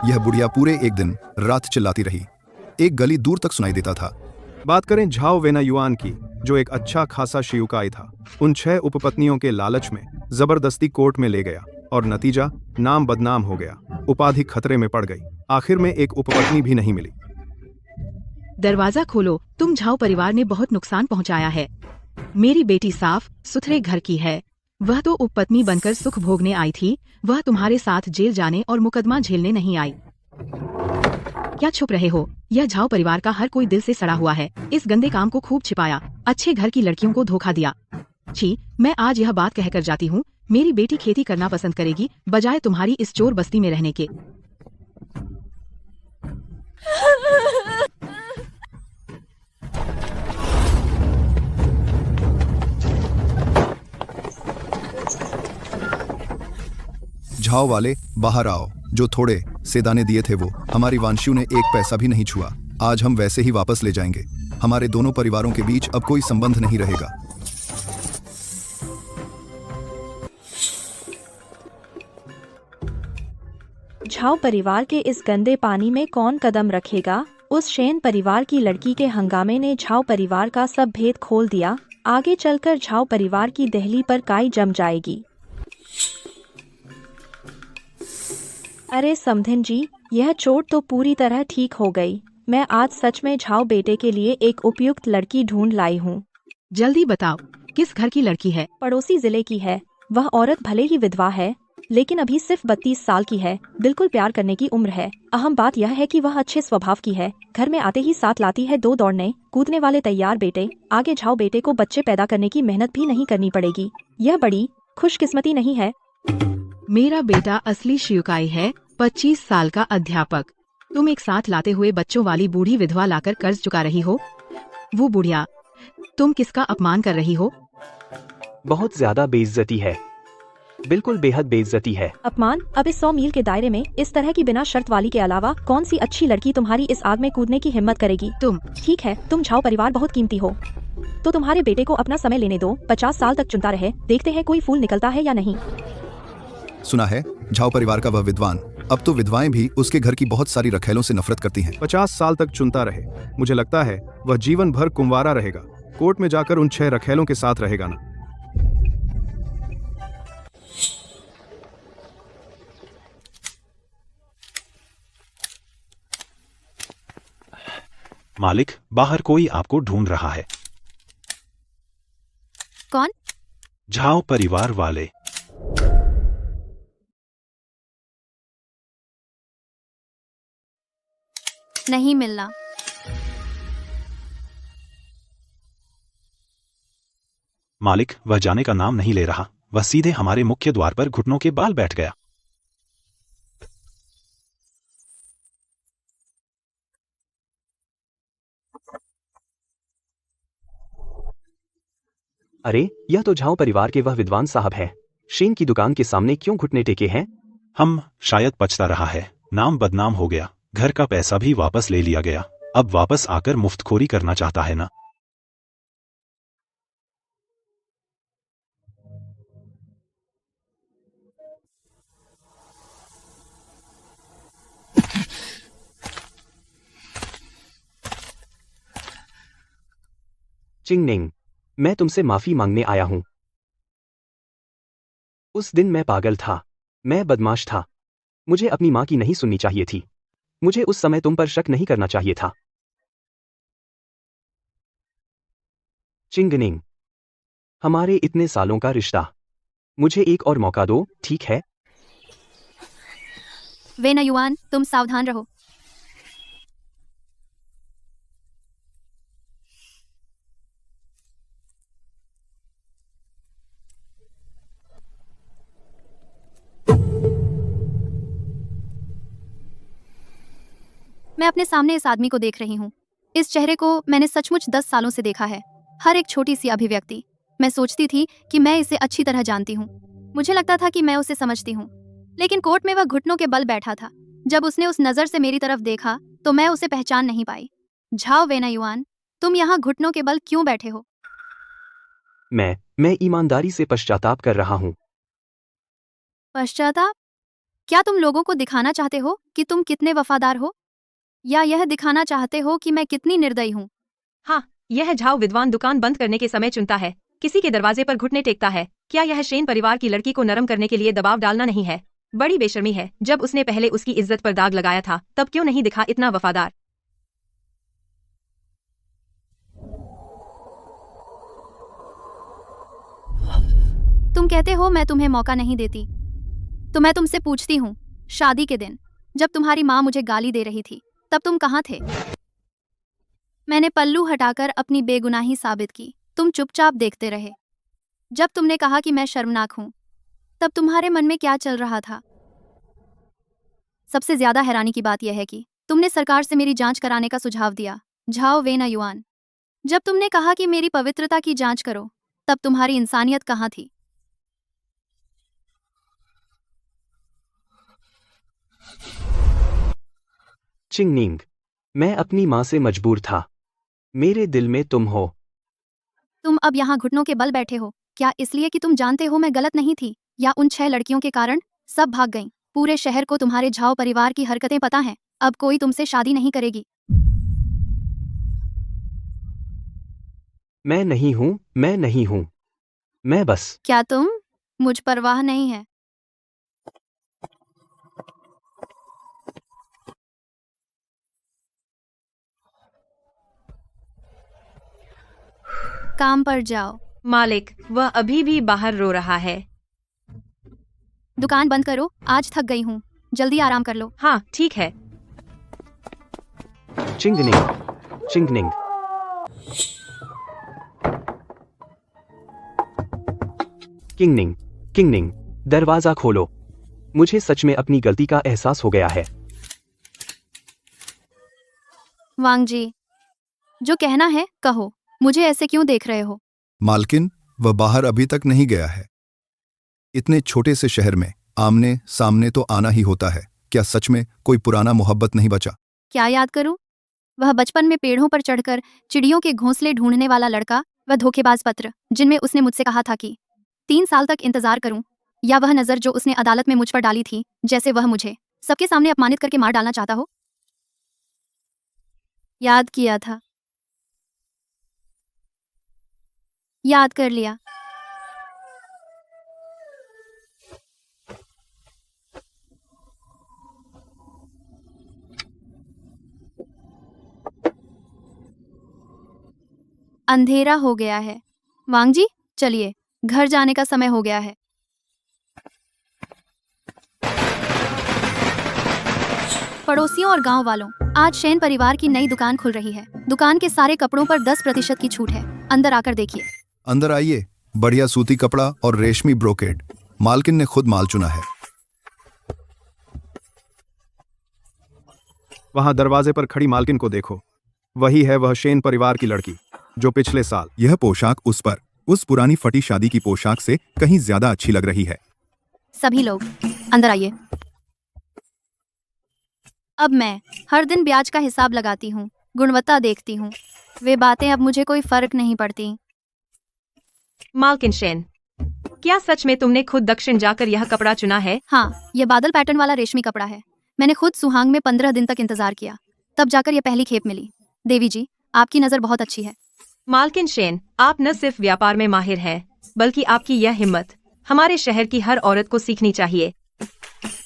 यह बुढ़िया पूरे एक दिन रात चिल्लाती रही। एक गली दूर तक सुनाई देता था। बात करें झाओ वेनायुआन की, जो एक अच्छा खासा शियुकाई था। उन 6 उपपत्नियों के लालच में जबरदस्ती कोर्ट में ले गया और नतीजा, नाम बदनाम हो गया, उपाधि खतरे में पड़ गई। आखिर में एक उपपत्नी भी नहीं मिली। दरवाजा खोलो, तुम झाओ परिवार ने बहुत नुकसान पहुंचाया है। मेरी बेटी साफ सुथरे घर की है। वह तो उपपत्नी बनकर सुख भोगने आई थी। वह तुम्हारे साथ जेल जाने और मुकदमा झेलने नहीं आई। क्या छुप रहे हो? यह झाओ परिवार का हर कोई दिल से सड़ा हुआ है। इस गंदे काम को खूब छिपाया, अच्छे घर की लड़कियों को धोखा दिया। छी, मैं आज यह बात कहकर जाती हूँ, मेरी बेटी खेती करना पसंद करेगी बजाय तुम्हारी इस चोर बस्ती में रहने के। झाओ वाले, बाहर आओ। जो थोड़े से दाने दिए थे वो हमारी वांशियों ने एक पैसा भी नहीं छुआ। आज हम वैसे ही वापस ले जाएंगे। हमारे दोनों परिवारों के बीच अब कोई संबंध नहीं रहेगा। झाओ परिवार के इस गंदे पानी में कौन कदम रखेगा? उस शेन परिवार की लड़की के हंगामे ने झाओ परिवार का सब भेद खोल दिया। आगे चलकर झाओ परिवार की दहली पर काई जम जाएगी। अरे समधिन जी, यह चोट तो पूरी तरह ठीक हो गई। मैं आज सच में झाओ बेटे के लिए एक उपयुक्त लड़की ढूंढ लाई हूँ। जल्दी बताओ, किस घर की लड़की है? पड़ोसी जिले की है। वह औरत भले ही विधवा है, लेकिन अभी सिर्फ 32 साल की है। बिल्कुल प्यार करने की उम्र है। अहम बात यह है कि वह अच्छे स्वभाव की है। घर में आते ही साथ लाती है 2 दौड़ने कूदने वाले तैयार बेटे। आगे झाओ बेटे को बच्चे पैदा करने की मेहनत भी नहीं करनी पड़ेगी। यह बड़ी खुशकिस्मती नहीं है? मेरा बेटा असली शियुकाई है, 25 साल का अध्यापक। तुम एक साथ लाते हुए बच्चों वाली बूढ़ी विधवा लाकर कर्ज चुका रही हो। वो बुढ़िया, तुम किसका अपमान कर रही हो? बहुत ज्यादा बेइज्जती है, बिल्कुल बेहद बेइज्जती है। अपमान? अब इस 100 मील के दायरे में इस तरह की बिना शर्त वाली के अलावा कौन सी अच्छी लड़की तुम्हारी इस आग में कूदने की हिम्मत करेगी? तुम ठीक है, तुम झाओ परिवार बहुत कीमती हो, तो तुम्हारे बेटे को अपना समय लेने दो। 50 साल तक चुनता रहे, देखते हैं कोई फूल निकलता है या नहीं। सुना है झाओ परिवार का वह विद्वान, अब तो विधवाएं भी उसके घर की बहुत सारी रखेलों से नफरत करती हैं। 50 साल तक चुनता रहे। मुझे लगता है वह जीवन भर कुंवारा रहेगा। कोर्ट में जाकर उन 6 रखेलों के साथ रहेगा ना। मालिक, बाहर कोई आपको ढूंढ रहा है। कौन? झाओ परिवार वाले। नहीं मिलना। मालिक, वह जाने का नाम नहीं ले रहा। वह सीधे हमारे मुख्य द्वार पर घुटनों के बाल बैठ गया। अरे, यह तो झाओ परिवार के वह विद्वान साहब है। शेन की दुकान के सामने क्यों घुटने टेके हैं? हम शायद पछता रहा है। नाम बदनाम हो गया, घर का पैसा भी वापस ले लिया गया। अब वापस आकर मुफ्तखोरी करना चाहता है ना? चिंगनिंग, मैं तुमसे माफी मांगने आया हूं। उस दिन मैं पागल था, मैं बदमाश था। मुझे अपनी मां की नहीं सुननी चाहिए थी। मुझे उस समय तुम पर शक नहीं करना चाहिए था। चिंगनिंग, हमारे इतने सालों का रिश्ता, मुझे एक और मौका दो, ठीक है? वेना युआन, तुम सावधान रहो। मैं अपने सामने इस आदमी को देख रही हूँ। इस चेहरे को मैंने सचमुच 10 सालों से देखा है। हर एक छोटी सी अभिव्यक्ति। मैं सोचती थी कि मैं इसे अच्छी तरह जानती हूँ। मुझे लगता था कि मैं उसे समझती हूँ, लेकिन कोर्ट में वह घुटनों के बल बैठा था। जब उसने उस नजर से मेरी तरफ देखा तो मैं उसे पहचान नहीं पाई। झाओ वेना युआन, तुम यहाँ घुटनों के बल क्यों बैठे हो? मैं ईमानदारी से पश्चाताप कर रहा हूँ। पश्चाताप? क्या तुम लोगों को दिखाना चाहते हो कि तुम कितने वफादार हो, या यह दिखाना चाहते हो कि मैं कितनी निर्दयी हूँ? हाँ, यह झाओ विद्वान दुकान बंद करने के समय चुनता है, किसी के दरवाजे पर घुटने टेकता है। क्या यह शेन परिवार की लड़की को नरम करने के लिए दबाव डालना नहीं है? बड़ी बेशर्मी है। जब उसने पहले उसकी इज्जत पर दाग लगाया था, तब क्यों नहीं दिखा इतना वफादार? तुम कहते हो मैं तुम्हें मौका नहीं देती, तो मैं तुमसे पूछती हूँ, शादी के दिन जब तुम्हारी माँ मुझे गाली दे रही थी, तब तुम कहाँ थे? मैंने पल्लू हटाकर अपनी बेगुनाही साबित की। तुम चुपचाप देखते रहे। जब तुमने कहा कि मैं शर्मनाक हूँ, तब तुम्हारे मन में क्या चल रहा था? सबसे ज्यादा हैरानी की बात यह है कि तुमने सरकार से मेरी जांच कराने का सुझाव दिया। झाओ वेना युआन, जब तुमने कहा कि मेरी पवित्रता की जांच करो, तब तुम्हारी इंसानियत कहाँ थी? चिंगनिंग, मैं अपनी माँ से मजबूर था। मेरे दिल में तुम हो। तुम अब यहाँ घुटनों के बल बैठे हो, क्या इसलिए कि तुम जानते हो मैं गलत नहीं थी, या उन 6 लड़कियों के कारण सब भाग गईं? पूरे शहर को तुम्हारे झाओ परिवार की हरकतें पता हैं। अब कोई तुमसे शादी नहीं करेगी। मैं नहीं हूँ, मैं नहीं हूँ। मैं बस। क्या तुम? मुझ परवाह नहीं है। काम पर जाओ। मालिक, वह अभी भी बाहर रो रहा है। दुकान बंद करो, आज थक गई हूँ। जल्दी आराम कर लो। हाँ, ठीक है। चिंगनिंग, चिंगनिंग। किंगनिंग, किंगनिंग। दरवाजा खोलो। मुझे सच में अपनी गलती का एहसास हो गया है। वांग जी, जो कहना है कहो। मुझे ऐसे क्यों देख रहे हो? मालकिन, वह बाहर अभी तक नहीं गया है। इतने छोटे से शहर में आमने सामने तो आना ही होता है। क्या सच में कोई पुराना मोहब्बत नहीं बचा? क्या याद करूं? वह बचपन में पेड़ों पर चढ़कर चिड़ियों के घोंसले ढूंढने वाला लड़का, वह धोखेबाज पत्र जिनमें उसने मुझसे कहा था कि 3 साल तक इंतजार करूं, या वह नजर जो उसने अदालत में मुझ पर डाली थी, जैसे वह मुझे सबके सामने अपमानित करके मार डालना चाहता हो। याद किया था, याद कर लिया। अंधेरा हो गया है। वांग जी, चलिए, घर जाने का समय हो गया है। पड़ोसियों और गांव वालों, आज शेन परिवार की नई दुकान खुल रही है। दुकान के सारे कपड़ों पर 10% की छूट है। अंदर आकर देखिए। अंदर आइए। बढ़िया सूती कपड़ा और रेशमी ब्रोकेड। मालकिन ने खुद माल चुना है। वहां दरवाजे पर खड़ी मालकिन को देखो। वही है वह शेन परिवार की लड़की जो पिछले साल। यह पोशाक उस पुरानी फटी शादी की पोशाक से कहीं ज्यादा अच्छी लग रही है। सभी लोग अंदर आइए। अब मैं हर दिन ब्याज का हिसाब लगाती हूँ, गुणवत्ता देखती हूँ। वे बातें अब मुझे कोई फर्क नहीं पड़ती। मालकिन शेन, क्या सच में तुमने खुद दक्षिण जाकर यह कपड़ा चुना है? हाँ, यह बादल पैटर्न वाला रेशमी कपड़ा है। मैंने खुद सुहांग में 15 दिन तक इंतजार किया, तब जाकर यह पहली खेप मिली। देवी जी, आपकी नजर बहुत अच्छी है। मालकिन शेन, आप न सिर्फ व्यापार में माहिर हैं, बल्कि आपकी यह हिम्मत हमारे शहर की हर औरत को सीखनी चाहिए।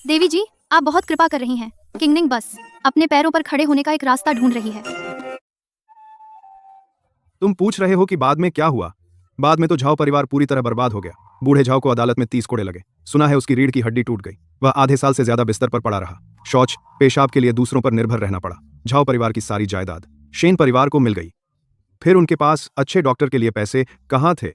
देवी जी, आप बहुत कृपा कर रही हैं। किंगनिंग बस अपने पैरों पर खड़े होने का एक रास्ता ढूंढ रही है। तुम पूछ रहे हो कि बाद में क्या हुआ? बाद में तो झाओ परिवार पूरी तरह बर्बाद हो गया। बूढ़े झाओ को अदालत में 30 कोड़े लगे। सुना है उसकी रीढ़ की हड्डी टूट गई। वह आधे साल से ज्यादा बिस्तर पर पड़ा रहा। शौच पेशाब के लिए दूसरों पर निर्भर रहना पड़ा। झाओ परिवार की सारी जायदाद शेन परिवार को मिल गई। फिर उनके पास अच्छे डॉक्टर के लिए पैसे कहाँ थे?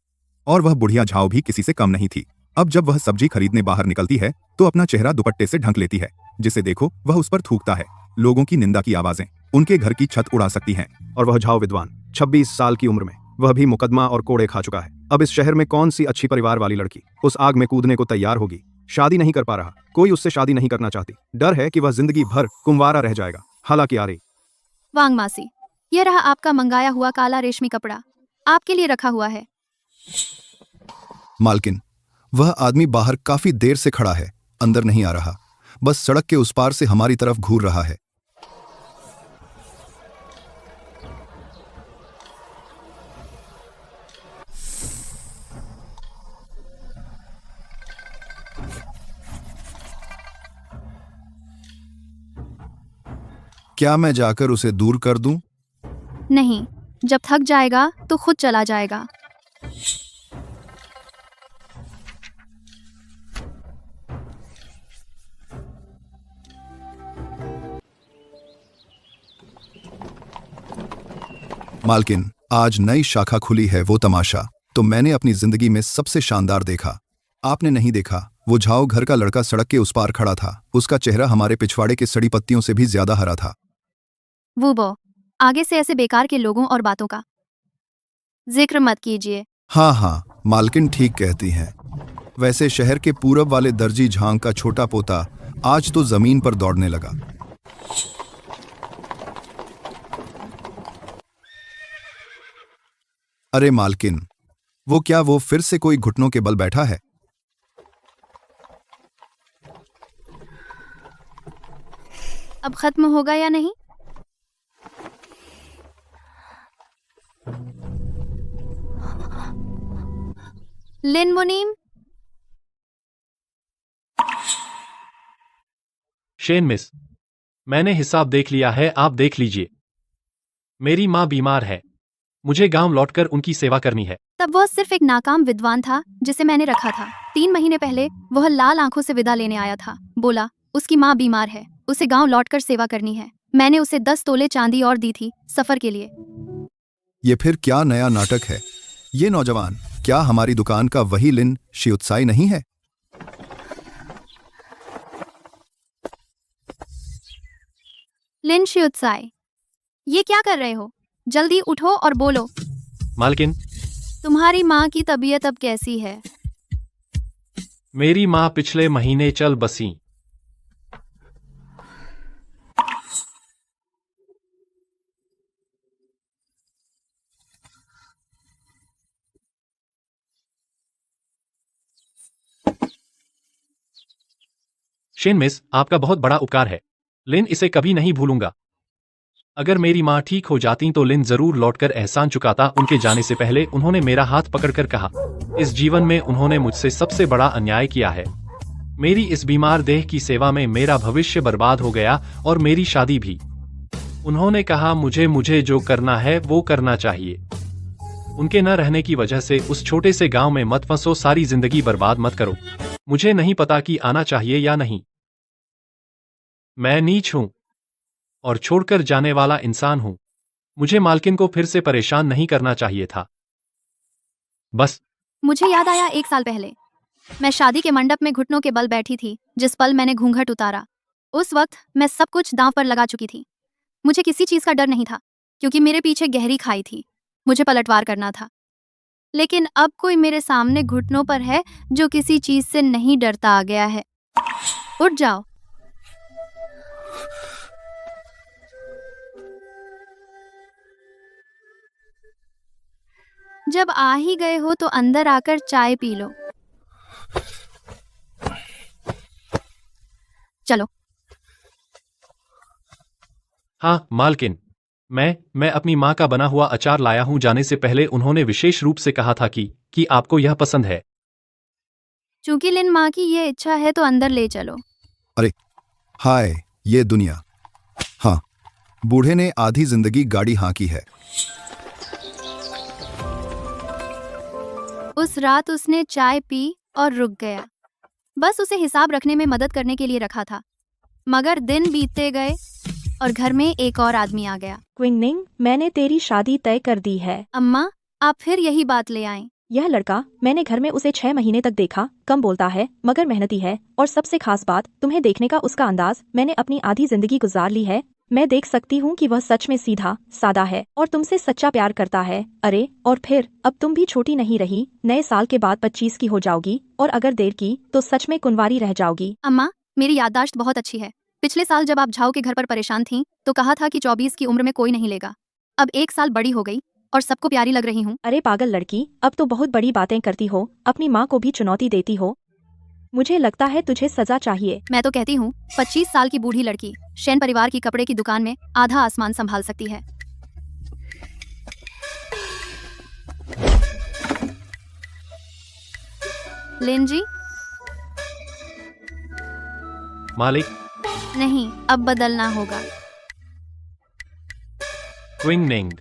और वह बुढ़िया झाओ भी किसी से कम नहीं थी। अब जब वह सब्जी खरीदने बाहर निकलती है तो अपना चेहरा दुपट्टे से ढक लेती है। जिसे देखो वह उस पर थूकता है। लोगों की निंदा की आवाजें उनके घर की छत उड़ा सकती हैं। और वह झाओ विद्वान 26 साल की उम्र में वह भी मुकदमा और कोड़े खा चुका है। अब इस शहर में कौन सी अच्छी परिवार वाली लड़की उस आग में कूदने को तैयार होगी? शादी नहीं कर पा रहा, कोई उससे शादी नहीं करना चाहती। डर है कि वह जिंदगी भर कुंवारा रह जाएगा। हालांकि आ रही। वांग मासी, यह रहा आपका मंगाया हुआ काला रेशमी कपड़ा, आपके लिए रखा हुआ है। मालकिन, वह आदमी बाहर काफी देर से खड़ा है, अंदर नहीं आ रहा। बस सड़क के उस पार से हमारी तरफ घूर रहा है। क्या मैं जाकर उसे दूर कर दूं? नहीं, जब थक जाएगा तो खुद चला जाएगा। मालकिन, आज नई शाखा खुली है, वो तमाशा तो मैंने अपनी जिंदगी में सबसे शानदार देखा। आपने नहीं देखा? वो झाओ घर का लड़का सड़क के उस पार खड़ा था। उसका चेहरा हमारे पिछवाड़े के सड़ी पत्तियों से भी ज्यादा हरा था। वो आगे से ऐसे बेकार के लोगों और बातों का जिक्र मत कीजिए। हाँ हाँ, मालकिन ठीक कहती हैं। वैसे शहर के पूरब वाले दर्जी झांग का छोटा पोता आज तो जमीन पर दौड़ने लगा। अरे मालकिन, वो फिर से कोई घुटनों के बल बैठा है? अब खत्म होगा या नहीं? लिन मुनीम। शेन मिस, मैंने हिसाब देख लिया है, आप देख लीजिए। मेरी माँ बीमार है, मुझे गांव लौटकर उनकी सेवा करनी है। तब वह सिर्फ एक नाकाम विद्वान था जिसे मैंने रखा था। 3 महीने पहले वह लाल आंखों से विदा लेने आया था। बोला उसकी माँ बीमार है, उसे गांव लौटकर सेवा करनी है। मैंने उसे 10 तोले चांदी और दी थी सफर के लिए। ये फिर क्या नया नाटक है? ये नौजवान क्या हमारी दुकान का वही लिन शियुत्साई नहीं है? लिन शियुत्साई, ये क्या कर रहे हो? जल्दी उठो और बोलो। मालकिन, तुम्हारी माँ की तबीयत अब कैसी है? मेरी माँ पिछले महीने चल बसी। शेन मिस, आपका बहुत बड़ा उपकार है। लिन इसे कभी नहीं भूलूंगा। अगर मेरी माँ ठीक हो जाती तो लिन जरूर लौटकर एहसान चुकाता। उनके जाने से पहले उन्होंने मेरा हाथ पकड़कर कहा, इस जीवन में उन्होंने मुझसे सबसे बड़ा अन्याय किया है। मेरी इस बीमार देह की सेवा में मेरा भविष्य बर्बाद हो गया और मेरी शादी भी। उन्होंने कहा मुझे जो करना है वो करना चाहिए। उनके न रहने की वजह से उस छोटे से गांव में मत फंसो, सारी जिंदगी बर्बाद मत करो। मुझे नहीं पता कि आना चाहिए या नहीं। मैं नीच हूं और छोड़कर जाने वाला इंसान हूं। मुझे मालकिन को फिर से परेशान नहीं करना चाहिए था। बस मुझे याद आया 1 साल पहले मैं शादी के मंडप में घुटनों के बल बैठी थी। जिस पल मैंने घूंघट उतारा उस वक्त मैं सब कुछ दांव पर लगा चुकी थी। मुझे किसी चीज का डर नहीं था क्योंकि मेरे पीछे गहरी खाई थी। मुझे पलटवार करना था। लेकिन अब कोई मेरे सामने घुटनों पर है जो किसी चीज से नहीं डरता आ गया है। उठ जाओ। जब आ ही गए हो तो अंदर आकर चाय पी लो। चलो। हाँ मालकिन, मैं अपनी माँ का बना हुआ अचार लाया हूँ। जाने से पहले उन्होंने विशेष रूप से कहा था कि आपको यह पसंद है। चूंकि लिन माँ की ये इच्छा है तो अंदर ले चलो। अरे हाय, ये दुनिया। हाँ, बूढ़े ने आधी जिंदगी गाड़ी हाँकी है। उस रात उसने चाय पी और रुक गया। बस उसे हिसाब रखने में मदद करने के लिए रखा था। मगर दिन बीतते गए और घर में एक और आदमी आ गया। क्विंगनिंग, मैंने तेरी शादी तय कर दी है। अम्मा, आप फिर यही बात ले आए। यह लड़का, मैंने घर में उसे 6 महीने तक देखा। कम बोलता है मगर मेहनती है। और सबसे खास बात, तुम्हें देखने का उसका अंदाज। मैंने अपनी आधी जिंदगी गुजार ली है। मैं देख सकती हूँ कि वह सच में सीधा सादा है और तुमसे सच्चा प्यार करता है। अरे और फिर अब तुम भी छोटी नहीं रही। नए साल के बाद 25 की हो जाओगी और अगर देर की तो सच में कुंवारी रह जाओगी। अम्मा, मेरी याददाश्त बहुत अच्छी है। पिछले साल जब आप झाऊ के घर पर परेशान थीं तो कहा था कि 24 की उम्र में कोई नहीं लेगा। अब 1 साल बड़ी हो गई और सबको प्यारी लग रही हूँ। अरे पागल लड़की, अब तो बहुत बड़ी बातें करती हो। अपनी माँ को भी चुनौती देती हो। मुझे लगता है तुझे सजा चाहिए। मैं तो कहती हूँ 25 साल की बूढ़ी लड़की शेन परिवार की कपड़े की दुकान में आधा आसमान संभाल सकती है। लिन जी? मालिक। नहीं, अब बदलना होगा। क्विंगनिंग।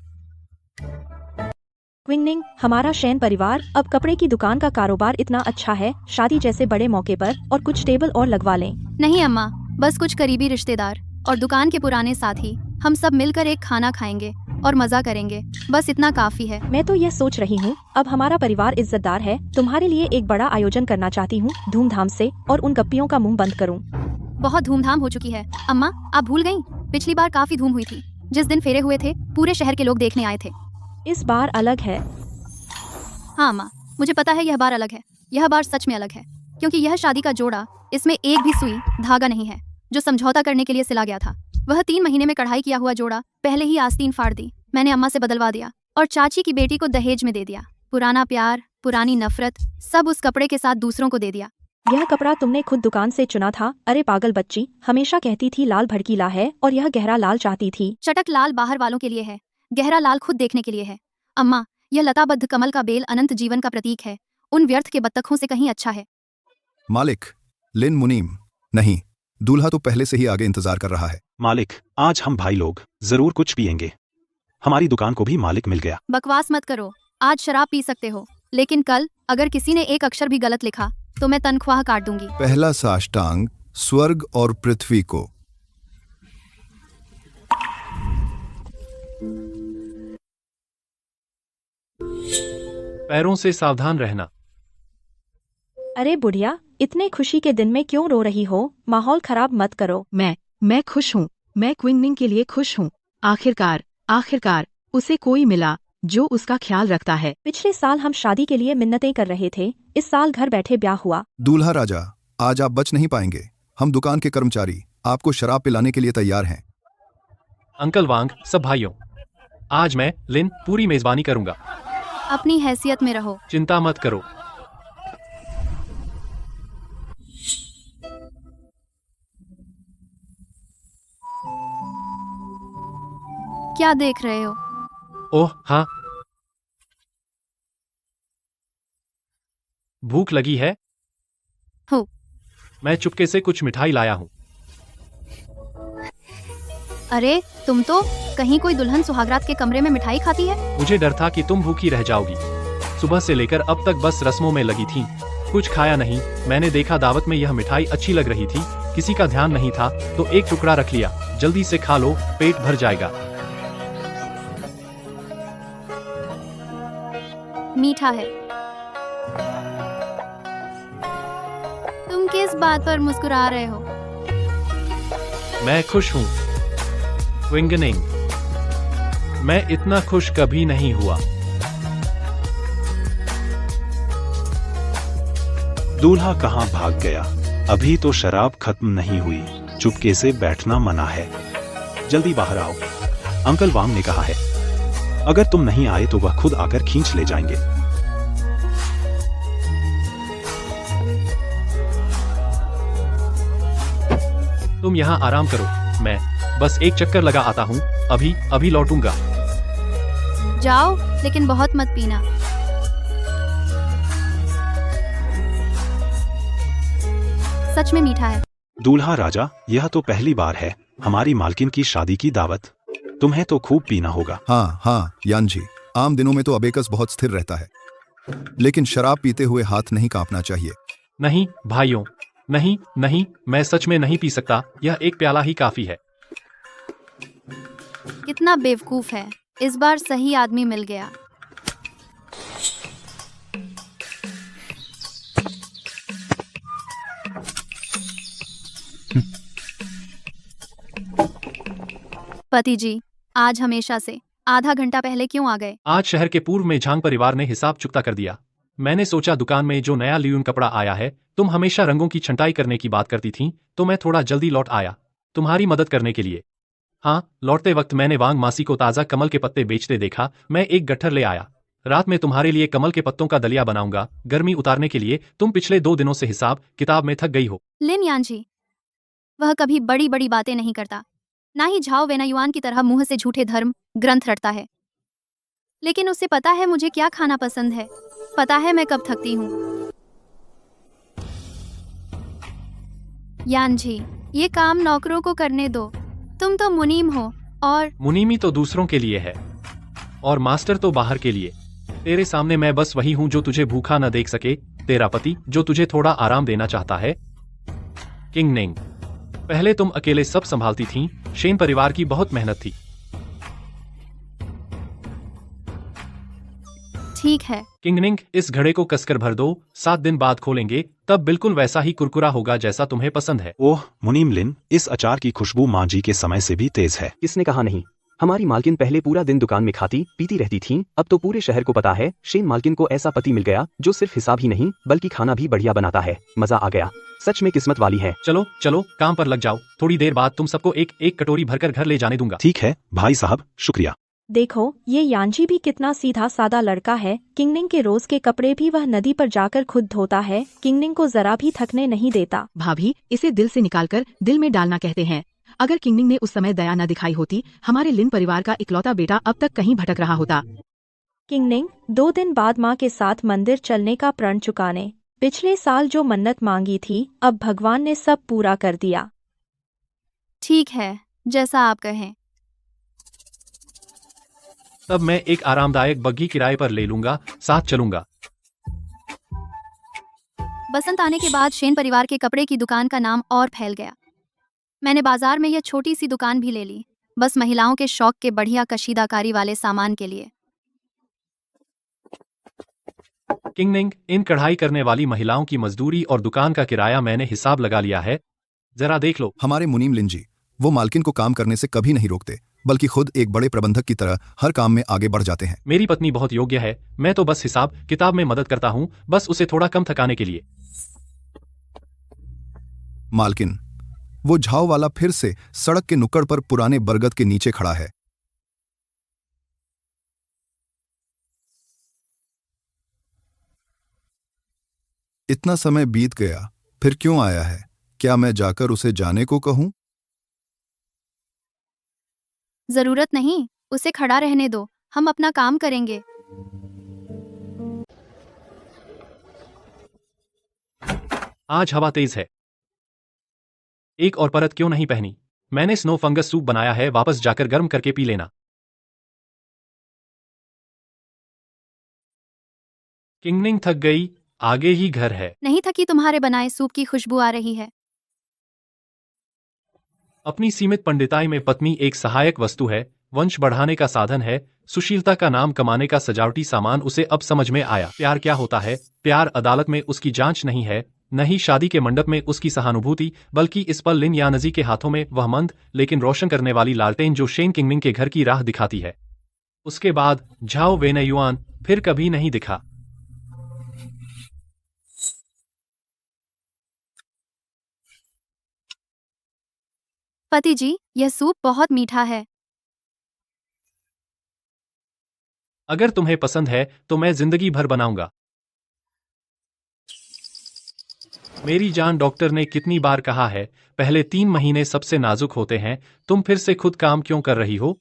क्विंगनिंग, हमारा शेन परिवार अब कपड़े की दुकान का कारोबार इतना अच्छा है, शादी जैसे बड़े मौके पर और कुछ टेबल और लगवा लें। नहीं अम्मा, बस कुछ करीबी रिश्तेदार और दुकान के पुराने साथी। हम सब मिलकर एक खाना खाएंगे और मजा करेंगे। बस इतना काफी है। मैं तो यह सोच रही हूँ, अब हमारा परिवार इज्जतदार है। तुम्हारे लिए एक बड़ा आयोजन करना चाहती हूँ, धूमधाम से, और उन गप्पियों का मुंह बंद करूँ। बहुत धूमधाम हो चुकी है अम्मा, आप भूल गईं? पिछली बार काफी धूम हुई थी। जिस दिन फेरे हुए थे पूरे शहर के लोग देखने आए थे। इस बार अलग है। हाँ अम्मा, मुझे पता है यह बार अलग है। यह बार सच में अलग है क्योंकि यह शादी का जोड़ा, इसमें एक भी सुई धागा नहीं है जो समझौता करने के लिए सिला गया था। वह 3 महीने में कढ़ाई किया हुआ जोड़ा पहले ही आस्तीन फाड़ दी। मैंने अम्मा से बदलवा दिया और चाची की बेटी को दहेज में दे दिया। पुराना प्यार, पुरानी नफरत, सब उस कपड़े के साथ दूसरों को दे दिया। यह कपड़ा तुमने खुद दुकान से चुना था? अरे पागल बच्ची, हमेशा कहती थी लाल भड़कीला है और यह गहरा लाल चाहती थी। चटक लाल बाहर वालों के लिए है, गहरा लाल खुद देखने के लिए है। अम्मा, यह लताबद्ध कमल का बेल अनंत जीवन का प्रतीक है उन व्यर्थ के बत्तखों से कहीं अच्छा है। मालिक, लिन मुनीम। नहीं, दूल्हा तो पहले से ही आगे इंतजार कर रहा है। मालिक, आज हम भाई लोग जरूर कुछ पियेंगे। हमारी दुकान को भी मालिक मिल गया। बकवास मत करो, आज शराब पी सकते हो, लेकिन कल अगर किसी ने एक अक्षर भी गलत लिखा तो मैं तनख्वाह काट दूंगी। पहला साष्टांग स्वर्ग और पृथ्वी को। पैरों से सावधान रहना। अरे बुढ़िया, इतने खुशी के दिन में क्यों रो रही हो? माहौल खराब मत करो। मैं खुश हूँ। मैं क्विंगनिंग के लिए खुश हूँ। आखिरकार उसे कोई मिला जो उसका ख्याल रखता है। पिछले साल हम शादी के लिए मिन्नतें कर रहे थे, इस साल घर बैठे ब्याह हुआ। दूल्हा राजा, आज आप बच नहीं पाएंगे। हम दुकान के कर्मचारी आपको शराब पिलाने के लिए तैयार हैं। अंकल वांग, सब भाइयों, आज मैं लिन पूरी मेजबानी करूंगा। अपनी हैसियत में रहो। चिंता मत करो। क्या देख रहे हो? ओह हाँ, भूख लगी है? हो। मैं चुपके से कुछ मिठाई लाया हूँ। अरे तुम तो कहीं कोई दुल्हन सुहागरात के कमरे में मिठाई खाती है? मुझे डर था कि तुम भूखी रह जाओगी। सुबह से लेकर अब तक बस रस्मों में लगी थी, कुछ खाया नहीं। मैंने देखा दावत में यह मिठाई अच्छी लग रही थी, किसी का ध्यान नहीं था तो एक टुकड़ा रख लिया। जल्दी से खा लो, पेट भर जाएगा। मीठा है। तुम किस बात पर मुस्कुरा रहे हो? मैं खुश हूँ। क्विंगनिंग, मैं इतना खुश कभी नहीं हुआ। दूल्हा कहाँ भाग गया? अभी तो शराब खत्म नहीं हुई। चुपके से बैठना मना है। जल्दी बाहर आओ। अंकल वांग ने कहा है, अगर तुम नहीं आए तो वह खुद आकर खींच ले जाएंगे। तुम यहाँ आराम करो, मैं बस एक चक्कर लगा आता हूँ। अभी लौटूंगा। जाओ, लेकिन बहुत मत पीना। सच में मीठा है। दूल्हा राजा, यह तो पहली बार है हमारी मालकिन की शादी की दावत। तुम्हें तो खूब पीना होगा। हाँ यान जी, आम दिनों में तो अबेकस बहुत स्थिर रहता है, लेकिन शराब पीते हुए हाथ नहीं कांपना चाहिए। नहीं भाइयों, नहीं, मैं सच में नहीं पी सकता। यह एक प्याला ही काफी है। कितना बेवकूफ है, इस बार सही आदमी मिल गया। पति जी, आज हमेशा से आधा घंटा पहले क्यों आ गए? आज शहर के पूर्व में झांग परिवार ने हिसाब चुकता कर दिया। मैंने सोचा दुकान में जो नया लियून कपड़ा आया है, तुम हमेशा रंगों की छंटाई करने की बात करती थी, तो मैं थोड़ा जल्दी लौट आया तुम्हारी मदद करने के लिए। हाँ, लौटते वक्त मैंने वांग मासी को ताज़ा कमल के पत्ते बेचते देखा। मैं एक गट्ठर ले आया। रात में तुम्हारे लिए कमल के पत्तों का दलिया बनाऊंगा, गर्मी उतारने के लिए। तुम पिछले 2 दिनों से हिसाब किताब में थक गई हो। लिन यान जी, वह कभी बड़ी बड़ी बातें नहीं करता, ना ही झाओ वेनायुआन की तरह मुंह से झूठे धर्म ग्रंथ रटता है। लेकिन उसे पता है मुझे क्या खाना पसंद है, पता है मैं कब थकती हूँ। यान जी, ये काम नौकरों को करने दो। तुम तो मुनीम हो, और मुनीमी तो दूसरों के लिए है, और मास्टर तो बाहर के लिए। तेरे सामने मैं बस वही हूँ जो तुझे भूखा न देख सके, तेरा पति जो तुझे थोड़ा आराम देना चाहता है। किंगनिंग, पहले तुम अकेले सब संभालती थीं, शेन परिवार की बहुत मेहनत थी। ठीक है। किंगनिंग, इस घड़े को कसकर भर दो, 7 दिन बाद खोलेंगे, तब बिल्कुल वैसा ही कुरकुरा होगा जैसा तुम्हें पसंद है। ओह मुनीम लिन, इस अचार की खुशबू माँ जी के समय से भी तेज है। किसने कहा नहीं? हमारी मालकिन पहले पूरा दिन दुकान में खाती पीती रहती थीं, अब तो पूरे शहर को पता है शेन मालकिन को ऐसा पति मिल गया जो सिर्फ हिसाब ही नहीं बल्कि खाना भी बढ़िया बनाता है। मजा आ गया, सच में किस्मत वाली है। चलो काम पर लग जाओ। थोड़ी देर बाद तुम सबको एक एक कटोरी भरकर घर ले जाने दूंगा। ठीक है भाई साहब, शुक्रिया। देखो, ये यानजी भी कितना सीधा सादा लड़का है। किंगनिंग के रोज के कपड़े भी वह नदी पर जाकर खुद धोता है। किंगनिंग को जरा भी थकने नहीं देता। भाभी, इसे दिल से निकालकर दिल में डालना कहते हैं। अगर किंगनिंग ने उस समय दया न दिखाई होती, हमारे लिन परिवार का इकलौता बेटा अब तक कहीं भटक रहा होता। किंगनिंग 2 दिन बाद माँ के साथ मंदिर चलने का प्रण चुकाने। पिछले साल जो मन्नत मांगी थी अब भगवान ने सब पूरा कर दिया। ठीक है, जैसा आप कहें। तब मैं एक आरामदायक बग्गी किराए पर ले लूंगा, साथ चलूंगा। बसंत आने के बाद शेन परिवार के कपड़े की दुकान का नाम और फैल गया। मैंने बाजार में यह छोटी सी दुकान भी ले ली, बस महिलाओं के शौक के बढ़िया कशीदाकारी वाले सामान के लिए। किंगनिंग, इन कढ़ाई करने वाली महिलाओं की मजदूरी और दुकान का किराया मैंने हिसाब लगा लिया है, जरा देख लो। हमारे मुनीम लिंजी, वो मालकिन को काम करने से कभी नहीं रोकते, बल्कि खुद एक बड़े प्रबंधक की तरह हर काम में आगे बढ़ जाते हैं। मेरी पत्नी बहुत योग्य है, मैं तो बस हिसाब किताब में मदद करता हूँ, बस उसे थोड़ा कम थकाने के लिए। मालकिन, वो झाव वाला फिर से सड़क के नुक्कड़ पर पुराने बरगद के नीचे खड़ा है। इतना समय बीत गया, फिर क्यों आया है? क्या मैं जाकर उसे जाने को कहूं? जरूरत नहीं, उसे खड़ा रहने दो, हम अपना काम करेंगे। आज हवा तेज है। एक और परत क्यों नहीं पहनी? मैंने स्नो फंगस सूप बनाया है, वापस जाकर गर्म करके पी लेना। किंगनिंग थक गई, आगे ही घर है। नहीं थकी, तुम्हारे बनाए सूप की खुशबू आ रही है। अपनी सीमित पंडिताई में पत्नी एक सहायक वस्तु है, वंश बढ़ाने का साधन है, सुशीलता का नाम कमाने का सजावटी सामान। उसे अब समझ में आया प्यार क्या होता है। प्यार अदालत में उसकी जांच नहीं है, न ही शादी के मंडप में उसकी सहानुभूति, बल्कि इस पल लिन यानजी के हाथों में वह मंद लेकिन रोशन करने वाली लालटेन जो शेन किंगमिंग के घर की राह दिखाती है। उसके बाद झाओ वेनयुआन फिर कभी नहीं दिखा। पति जी, यह सूप बहुत मीठा है। अगर तुम्हें पसंद है तो मैं जिंदगी भर बनाऊंगा। मेरी जान, डॉक्टर ने कितनी बार कहा है, पहले 3 महीने सबसे नाजुक होते हैं। तुम फिर से खुद काम क्यों कर रही हो?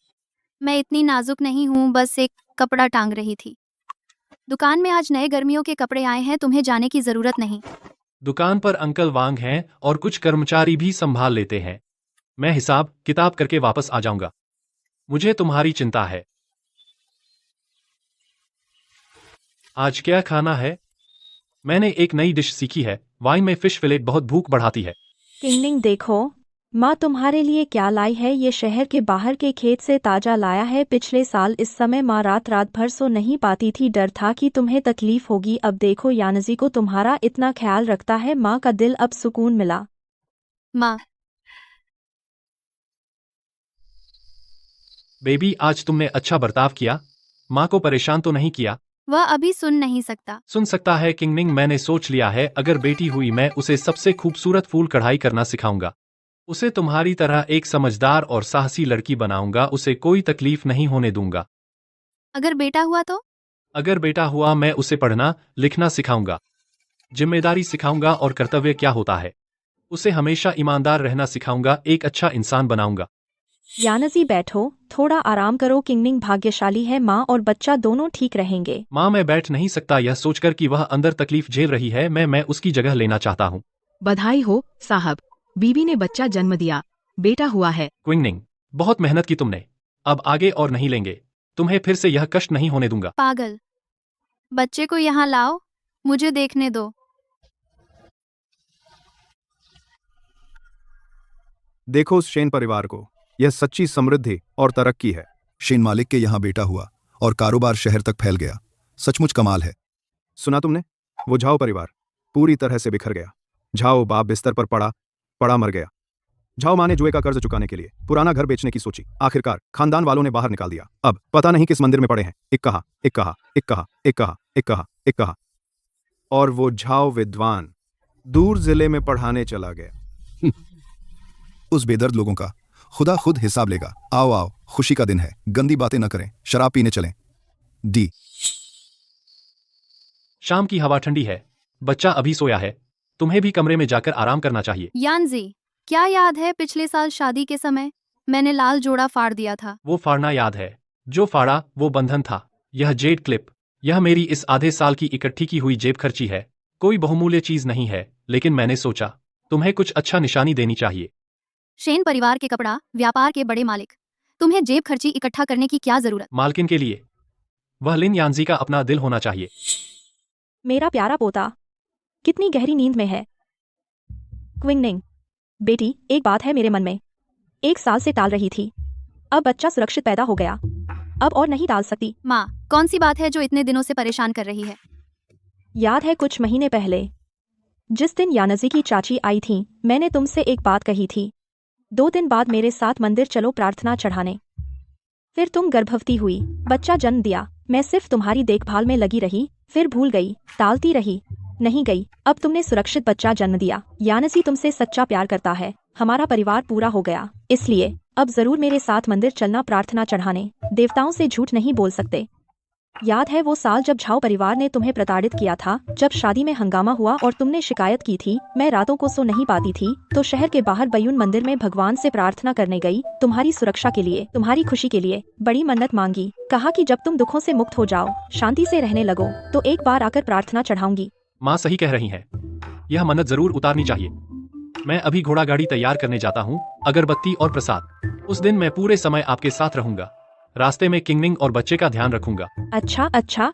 मैं इतनी नाजुक नहीं हूँ, बस एक कपड़ा टांग रही थी। दुकान में आज नए गर्मियों के कपड़े आए हैं, तुम्हें जाने की जरूरत नहीं। दुकान पर अंकल वांग हैं और कुछ कर्मचारी भी संभाल लेते हैं। मैं हिसाब किताब करके वापस आ जाऊंगा। मुझे तुम्हारी चिंता है। आज क्या खाना है? मैंने एक नई डिश सीखी है, वाइन में फिश फिलेट बहुत भूख बढ़ाती है। किंगनिंग देखो, माँ तुम्हारे लिए क्या लाई है। ये शहर के बाहर के खेत से ताजा लाया है। पिछले साल इस समय माँ रात रात भर सो नहीं पाती थी, डर था कि तुम्हें तकलीफ होगी। अब देखो, यानजी को तुम्हारा इतना ख्याल रखता है। माँ का दिल अब सुकून मिला। माँ, बेबी, आज तुमने अच्छा बर्ताव किया, माँ को परेशान तो नहीं किया? वह अभी सुन नहीं सकता। सुन सकता है किंगनिंग, मैंने सोच लिया है, अगर बेटी हुई मैं उसे सबसे खूबसूरत फूल कढ़ाई करना सिखाऊंगा। उसे तुम्हारी तरह एक समझदार और साहसी लड़की बनाऊंगा, उसे कोई तकलीफ नहीं होने दूंगा। अगर बेटा हुआ तो? अगर बेटा हुआ मैं उसे पढ़ना लिखना सिखाऊंगा, जिम्मेदारी सिखाऊंगा और कर्तव्य क्या होता है। उसे हमेशा ईमानदार रहना सिखाऊंगा, एक अच्छा इंसान बनाऊंगा। यानजी बैठो, थोड़ा आराम करो। किंगनिंग भाग्यशाली है, माँ और बच्चा दोनों ठीक रहेंगे। माँ, मैं बैठ नहीं सकता यह सोचकर कि वह अंदर तकलीफ झेल रही है। मैं उसकी जगह लेना चाहता हूँ। बधाई हो साहब, बीबी ने बच्चा जन्म दिया, बेटा हुआ है। क्विंगनिंग, बहुत मेहनत की तुमने, अब आगे और नहीं लेंगे। तुम्हें फिर से यह कष्ट नहीं होने दूंगा। पागल, बच्चे को यहाँ लाओ, मुझे देखने दो। देखो उस शेन परिवार को, यह सच्ची समृद्धि और तरक्की है। शेन मालिक के यहाँ बेटा हुआ और कारोबार शहर तक फैल गया, सचमुच कमाल है। सुना तुमने? वो झाओ परिवार पूरी तरह से बिखर गया। झाओ बाप बिस्तर पर पड़ा मर गया। झाओ माँ ने जुए का कर्ज चुकाने के लिए पुराना घर बेचने की सोची, आखिरकार खानदान वालों ने बाहर निकाल दिया। अब पता नहीं किस मंदिर में पड़े हैं। एक कहा, एक कहा, एक कहा, एक कहा, एक कहा, एक कहा। और वो झाओ विद्वान दूर जिले में पढ़ाने चला गया। उस बेदर्द लोगों का खुदा खुद हिसाब लेगा। आओ आओ, खुशी का दिन है, गंदी बातें न करें, शराब पीने चलें। डी। शाम की हवा ठंडी है, बच्चा अभी सोया है, तुम्हें भी कमरे में जाकर आराम करना चाहिए। यानजी, क्या याद है पिछले साल शादी के समय मैंने लाल जोड़ा फाड़ दिया था? वो फाड़ना याद है, जो फाड़ा वो बंधन था। यह जेड क्लिप, यह मेरी इस आधे साल की इकट्ठी की हुई जेब खर्ची है। कोई बहुमूल्य चीज नहीं है, लेकिन मैंने सोचा तुम्हें कुछ अच्छा निशानी देनी चाहिए। शेन परिवार के कपड़ा व्यापार के बड़े मालिक, तुम्हें जेब खर्ची इकट्ठा करने की क्या जरूरत? मालकिन के लिए वह लिन यांजी का अपना दिल होना चाहिए। मेरा प्यारा पोता कितनी गहरी नींद में है। क्विंगनिंग, बेटी एक बात है मेरे मन में, 1 साल से टाल रही थी, अब बच्चा सुरक्षित पैदा हो गया, अब और नहीं टाल सकती। माँ, कौन सी बात है जो इतने दिनों से परेशान कर रही है? याद है कुछ महीने पहले जिस दिन यानजी की चाची आई थी, मैंने तुमसे एक बात कही थी, 2 दिन बाद मेरे साथ मंदिर चलो प्रार्थना चढ़ाने। फिर तुम गर्भवती हुई, बच्चा जन्म दिया, मैं सिर्फ तुम्हारी देखभाल में लगी रही, फिर भूल गई, टालती रही, नहीं गई, अब तुमने सुरक्षित बच्चा जन्म दिया। यानसी तुमसे सच्चा प्यार करता है, हमारा परिवार पूरा हो गया, इसलिए अब जरूर मेरे साथ मंदिर चलना प्रार्थना चढ़ाने। देवताओं से झूठ नहीं बोल सकते। याद है वो साल जब झाओ परिवार ने तुम्हें प्रताड़ित किया था, जब शादी में हंगामा हुआ और तुमने शिकायत की थी, मैं रातों को सो नहीं पाती थी, तो शहर के बाहर बयून मंदिर में भगवान से प्रार्थना करने गई, तुम्हारी सुरक्षा के लिए, तुम्हारी खुशी के लिए, बड़ी मन्नत मांगी, कहा कि जब तुम दुखों से मुक्त हो जाओ, शांति से रहने लगो, तो एक बार आकर प्रार्थना चढ़ाऊंगी। माँ सही कह रही है, यह मन्नत जरूर उतारनी चाहिए। मैं अभी घोड़ा गाड़ी तैयार करने जाता हूँ, अगरबत्ती और प्रसाद। उस दिन मैं पूरे समय आपके साथ रहूंगा, रास्ते में किंगनिंग और बच्चे का ध्यान रखूंगा। अच्छा,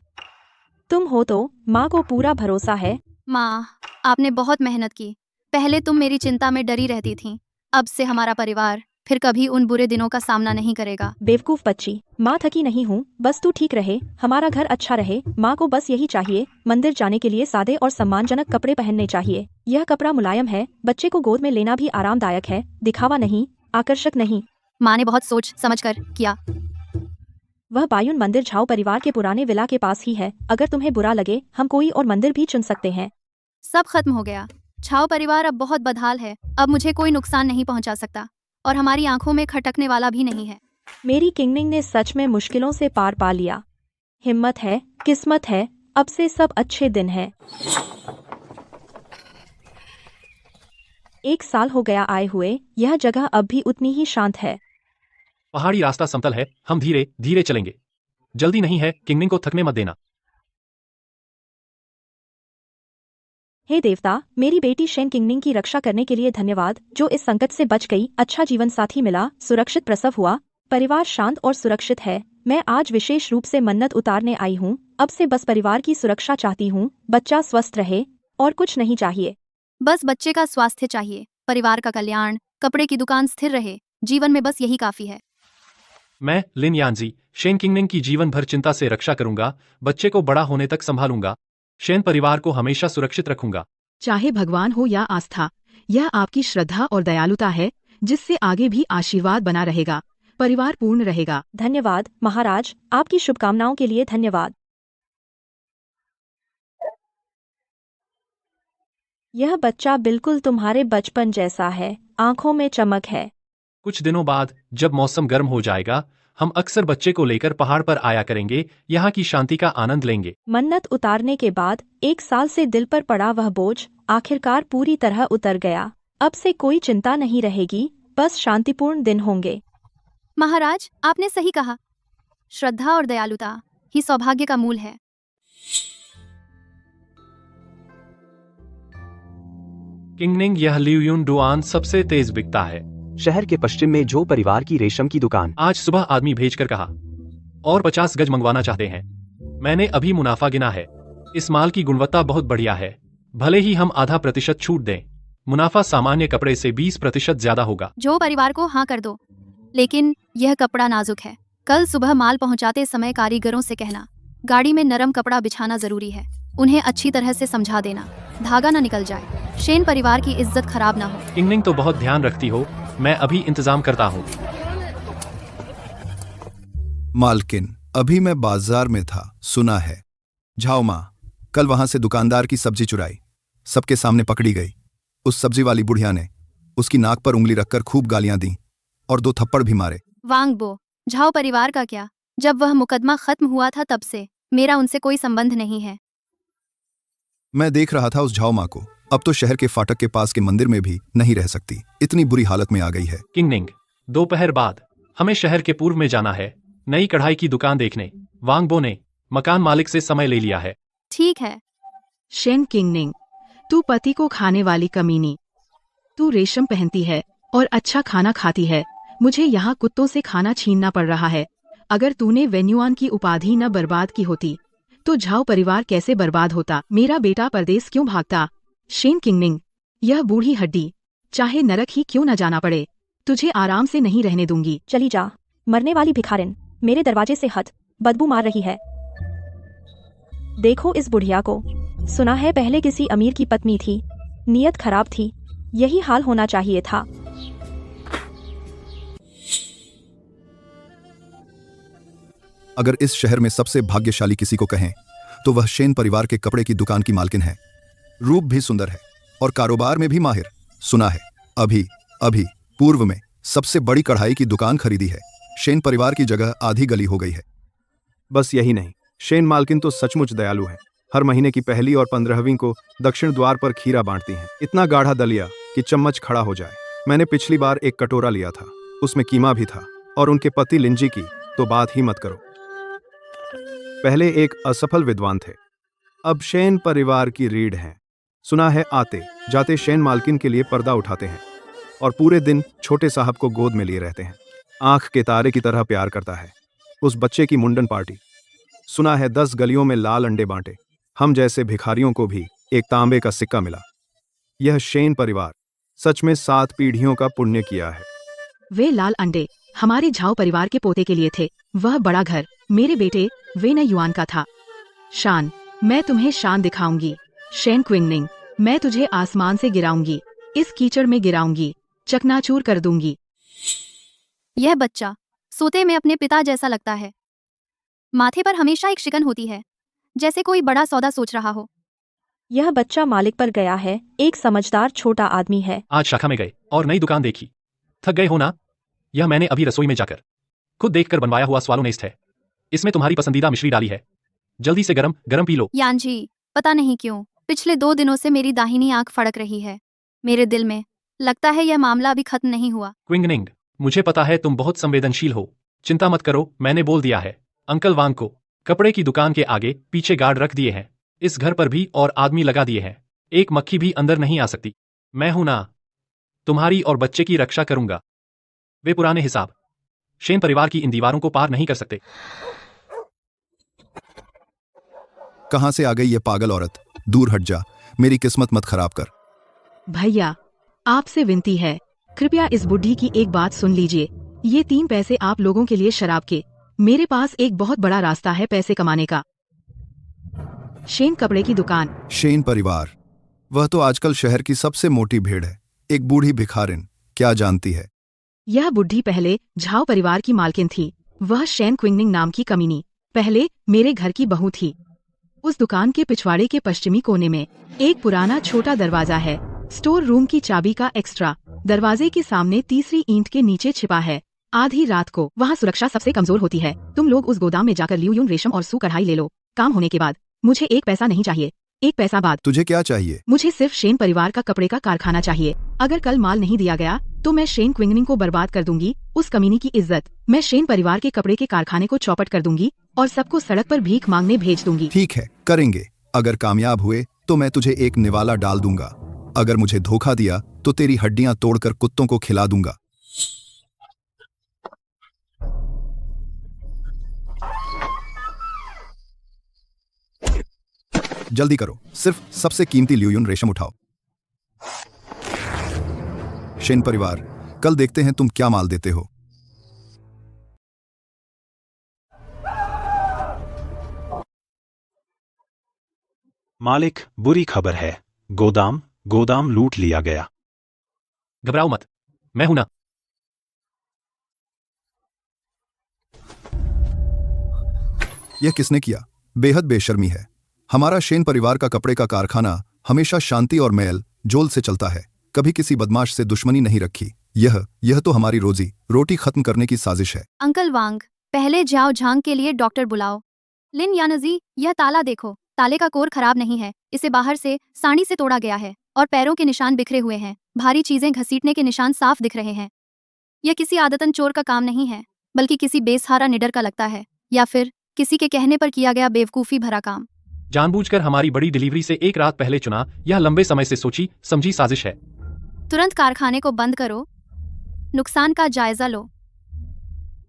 तुम हो तो माँ को पूरा भरोसा है। माँ, आपने बहुत मेहनत की, पहले तुम मेरी चिंता में डरी रहती थीं, अब से हमारा परिवार फिर कभी उन बुरे दिनों का सामना नहीं करेगा। बेवकूफ बच्ची, माँ थकी नहीं हूँ, बस तू ठीक रहे, हमारा घर अच्छा रहे, माँ को बस यही चाहिए। मंदिर जाने के लिए सादे और सम्मानजनक कपड़े पहनने चाहिए। यह कपड़ा मुलायम है, बच्चे को गोद में लेना भी आरामदायक है, दिखावा नहीं, आकर्षक नहीं। माँ ने बहुत सोच समझ कर किया। वह बायुन मंदिर झाओ परिवार के पुराने विला के पास ही है, अगर तुम्हें बुरा लगे हम कोई और मंदिर भी चुन सकते हैं। सब खत्म हो गया, झाओ परिवार अब बहुत बदहाल है, अब मुझे कोई नुकसान नहीं पहुंचा सकता और हमारी आंखों में खटकने वाला भी नहीं है। मेरी किंगनिंग ने सच में मुश्किलों से पार पा लिया। हिम्मत है, किस्मत है, अब से सब अच्छे दिन हैं। 1 साल हो गया आए हुए, यह जगह अब भी उतनी ही शांत है। पहाड़ी रास्ता समतल है, हम धीरे धीरे चलेंगे, जल्दी नहीं है, किंगनिंग को थकने मत देना। हे देवता, मेरी बेटी शेन किंगनिंग की रक्षा करने के लिए धन्यवाद, जो इस संकट से बच गई, अच्छा जीवन साथी मिला, सुरक्षित प्रसव हुआ, परिवार शांत और सुरक्षित है। मैं आज विशेष रूप से मन्नत उतारने आई हूँ, अब से बस परिवार की सुरक्षा चाहती हूँ, बच्चा स्वस्थ रहे और कुछ नहीं चाहिए। बस बच्चे का स्वास्थ्य चाहिए, परिवार का कल्याण, कपड़े की दुकान स्थिर रहे, जीवन में बस यही काफी है। मैं लिन यांजी शेन किंगनिंग की जीवन भर चिंता से रक्षा करूंगा, बच्चे को बड़ा होने तक संभालूंगा, शेन परिवार को हमेशा सुरक्षित रखूंगा। चाहे भगवान हो या आस्था, यह आपकी श्रद्धा और दयालुता है, जिससे आगे भी आशीर्वाद बना रहेगा, परिवार पूर्ण रहेगा। धन्यवाद महाराज, आपकी शुभकामनाओं के लिए धन्यवाद। यह बच्चा बिल्कुल तुम्हारे बचपन जैसा है, आंखों में चमक है। कुछ दिनों बाद जब मौसम गर्म हो जाएगा, हम अक्सर बच्चे को लेकर पहाड़ पर आया करेंगे, यहाँ की शांति का आनंद लेंगे। मन्नत उतारने के बाद 1 साल से दिल पर पड़ा वह बोझ आखिरकार पूरी तरह उतर गया। अब से कोई चिंता नहीं रहेगी, बस शांतिपूर्ण दिन होंगे। महाराज, आपने सही कहा, श्रद्धा और दयालुता ही सौभाग्य का मूल है। किंगनिंग, यह लियुन डुआन सबसे तेज बिकता है। शहर के पश्चिम में जो परिवार की रेशम की दुकान। आज सुबह आदमी भेजकर कहा और 50 गज मंगवाना चाहते हैं। मैंने अभी मुनाफा गिना है, इस माल की गुणवत्ता बहुत बढ़िया है, भले ही हम आधा प्रतिशत छूट दें, मुनाफा सामान्य कपड़े से 20% ज्यादा होगा। जो परिवार को हाँ कर दो, लेकिन यह कपड़ा नाजुक है, कल सुबह माल पहुंचाते समय कारीगरों से कहना गाड़ी में नरम कपड़ा बिछाना जरूरी है, उन्हें अच्छी तरह से समझा देना, धागा न निकल जाए, शेन परिवार की इज्जत खराब ना हो। किंगनिंग तो बहुत ध्यान रखती हो, मैं अभी इंतजाम करता हूँ। मालकिन, अभी मैं बाजार में था, सुना है झाओ माँ कल वहां से दुकानदार की सब्जी चुराई, सबके सामने पकड़ी गई। उस सब्जी वाली बुढ़िया ने उसकी नाक पर उंगली रखकर खूब गालियां दी और 2 थप्पड़ भी मारे। वांगबो, झाओ परिवार का क्या, जब वह मुकदमा खत्म हुआ था तब से मेरा उनसे कोई संबंध नहीं है। मैं देख रहा था उस झाओ माँ को, अब तो शहर के फाटक के पास के मंदिर में भी नहीं रह सकती, इतनी बुरी हालत में आ गई है। किंगनिंग, दोपहर बाद हमें शहर के पूर्व में जाना है, नई कढ़ाई की दुकान देखने। वांगबो ने मकान मालिक से समय ले लिया है। ठीक है। शेन किंगनिंग, तू पति को खाने वाली कमीनी। तू रेशम पहनती है और अच्छा खाना खाती है। मुझे यहाँ कुत्तों से खाना छीनना पड़ रहा है। अगर तूने वेन्युआन की उपाधि न बर्बाद की होती तो झाओ परिवार कैसे बर्बाद होता? मेरा बेटा परदेश क्यों भागता? शेन किंगनिंग, यह बूढ़ी हड्डी चाहे नरक ही क्यों न जाना पड़े, तुझे आराम से नहीं रहने दूंगी। चली जा, मरने वाली भिखारिन, मेरे दरवाजे से हट, बदबू मार रही है। देखो इस बुढ़िया को, सुना है पहले किसी अमीर की पत्नी थी, नीयत खराब थी, यही हाल होना चाहिए था। अगर इस शहर में सबसे भाग्यशाली किसी को कहें तो वह शेन परिवार के कपड़े की दुकान की मालकिन है। रूप भी सुंदर है और कारोबार में भी माहिर। सुना है अभी अभी पूर्व में सबसे बड़ी कढ़ाई की दुकान खरीदी है। शेन परिवार की जगह आधी गली हो गई है। बस यही नहीं, शेन मालकिन तो सचमुच दयालु है। हर महीने की पहली और 15वीं को दक्षिण द्वार पर खीरा बांटती हैं। इतना गाढ़ा दलिया कि चम्मच खड़ा हो जाए। मैंने पिछली बार एक कटोरा लिया था, उसमें कीमा भी था। और उनके पति लिंजी की तो बात ही मत करो। पहले एक असफल विद्वान थे, अब शेन परिवार की रीढ़ हैं। सुना है आते जाते शेन मालकिन के लिए पर्दा उठाते हैं और पूरे दिन छोटे साहब को गोद में लिए रहते हैं। आंख के तारे की तरह प्यार करता है। उस बच्चे की मुंडन पार्टी। सुना है 10 गलियों में लाल अंडे बांटे। हम जैसे भिखारियों को भी एक तांबे का सिक्का मिला। यह शेन परिवार सच में 7 पीढ़ियों का पुण्य किया है। वे लाल अंडे हमारे झाओ परिवार के पोते के लिए थे। वह बड़ा घर मेरे बेटे वे न युआन का था। शान, मैं तुम्हें शान दिखाऊंगी। शेन क्विंगनिंग, मैं तुझे आसमान से गिराऊंगी, इस कीचड़ में गिराऊंगी, चकनाचूर कर दूंगी। यह बच्चा सोते में अपने पिता जैसा लगता है। माथे पर हमेशा एक शिकन होती है, जैसे कोई बड़ा सौदा सोच रहा हो। यह बच्चा मालिक पर गया है, एक समझदार छोटा आदमी है। आज शाखा में गए और नई दुकान देखी। थक गए हो ना? यह मैंने अभी रसोई में जाकर खुद देखकर बनवाया हुआ स्वालोनेस्ट है। इसमें तुम्हारी पसंदीदा मिश्री डाली है। जल्दी से गरम गरम पी लो। यान जी, पता नहीं क्यों पिछले 2 दिनों से मेरी दाहिनी आंख फड़क रही है। मेरे दिल में लगता है यह मामला अभी खत्म नहीं हुआ। क्विंगनिंग, मुझे पता है तुम बहुत संवेदनशील हो। चिंता मत करो, मैंने बोल दिया है। अंकल वांग को कपड़े की दुकान के आगे पीछे गार्ड रख दिए हैं। इस घर पर भी और आदमी लगा दिए हैं। एक मक्खी भी अंदर नहीं आ सकती। मैं हूं ना, तुम्हारी और बच्चे की रक्षा करूंगा। वे पुराने हिसाब शेन परिवार की इन दीवारों को पार नहीं कर सकते। कहां से आ गई ये पागल औरत? दूर हट जा, मेरी किस्मत मत खराब कर। भैया, आपसे विनती है, कृपया इस बुढ़ी की एक बात सुन लीजिए। ये 3 पैसे आप लोगों के लिए शराब के। मेरे पास एक बहुत बड़ा रास्ता है पैसे कमाने का। शेन कपड़े की दुकान। शेन परिवार, वह तो आजकल शहर की सबसे मोटी भीड़ है। एक बूढ़ी भिखारिन, क्या जानती है? यह बुढ़ी पहले झाओ परिवार की मालकिन थी। वह शेन क्विंगनिंग नाम की कमीनी पहले मेरे घर की बहू थी। उस दुकान के पिछवाड़े के पश्चिमी कोने में एक पुराना छोटा दरवाजा है। स्टोर रूम की चाबी का एक्स्ट्रा दरवाजे के सामने तीसरी ईंट के नीचे छिपा है। आधी रात को वहाँ सुरक्षा सबसे कमजोर होती है। तुम लोग उस गोदाम में जाकर लियूयुन रेशम और सू कढ़ाई ले लो। काम होने के बाद मुझे 1 पैसा नहीं चाहिए। 1 पैसा बाद। तुझे क्या चाहिए? मुझे सिर्फ शेन परिवार का कपड़े का कारखाना चाहिए। अगर कल माल नहीं दिया गया तो मैं शेन क्विंगनिंग को बर्बाद कर दूंगी। उस कमीनी की इज्जत मैं शेन परिवार के कपड़े के कारखाने को चौपट कर दूंगी और सबको सड़क पर भीख मांगने भेज दूंगी। ठीक है, करेंगे। अगर कामयाब हुए तो मैं तुझे एक निवाला डाल दूंगा। अगर मुझे धोखा दिया तो तेरी हड्डियां तोड़कर कुत्तों को खिला दूंगा। जल्दी करो, सिर्फ सबसे कीमती लियूयुन रेशम उठाओ। शेन परिवार, कल देखते हैं तुम क्या माल देते हो। मालिक, बुरी खबर है। गोदाम लूट लिया गया। घबराओ मत, मैं हूं ना। यह किसने किया? बेहद बेशर्मी है। हमारा शेन परिवार का कपड़े का कारखाना हमेशा शांति और मेल जोल से चलता है। कभी किसी बदमाश से दुश्मनी नहीं रखी। यह तो हमारी रोजी रोटी खत्म करने की साजिश है। अंकल वांग, पहले जाओ झांग के लिए डॉक्टर बुलाओ। लिन यानजी, यह ताला देखो। ताले का कोर खराब नहीं है। इसे बाहर से साड़ी से तोड़ा गया है और पैरों के निशान बिखरे हुए हैं। भारी चीजें घसीटने के निशान साफ दिख रहे हैं। यह किसी आदतन चोर का काम नहीं है, बल्कि किसी बेसहारा निडर का लगता है, या फिर किसी के कहने पर किया गया बेवकूफ़ी भरा काम। जानबूझकर हमारी बड़ी डिलीवरी से एक रात पहले चुना, यह लंबे समय से सोची समझी साजिश है। तुरंत कारखाने को बंद करो, नुकसान का जायजा लो।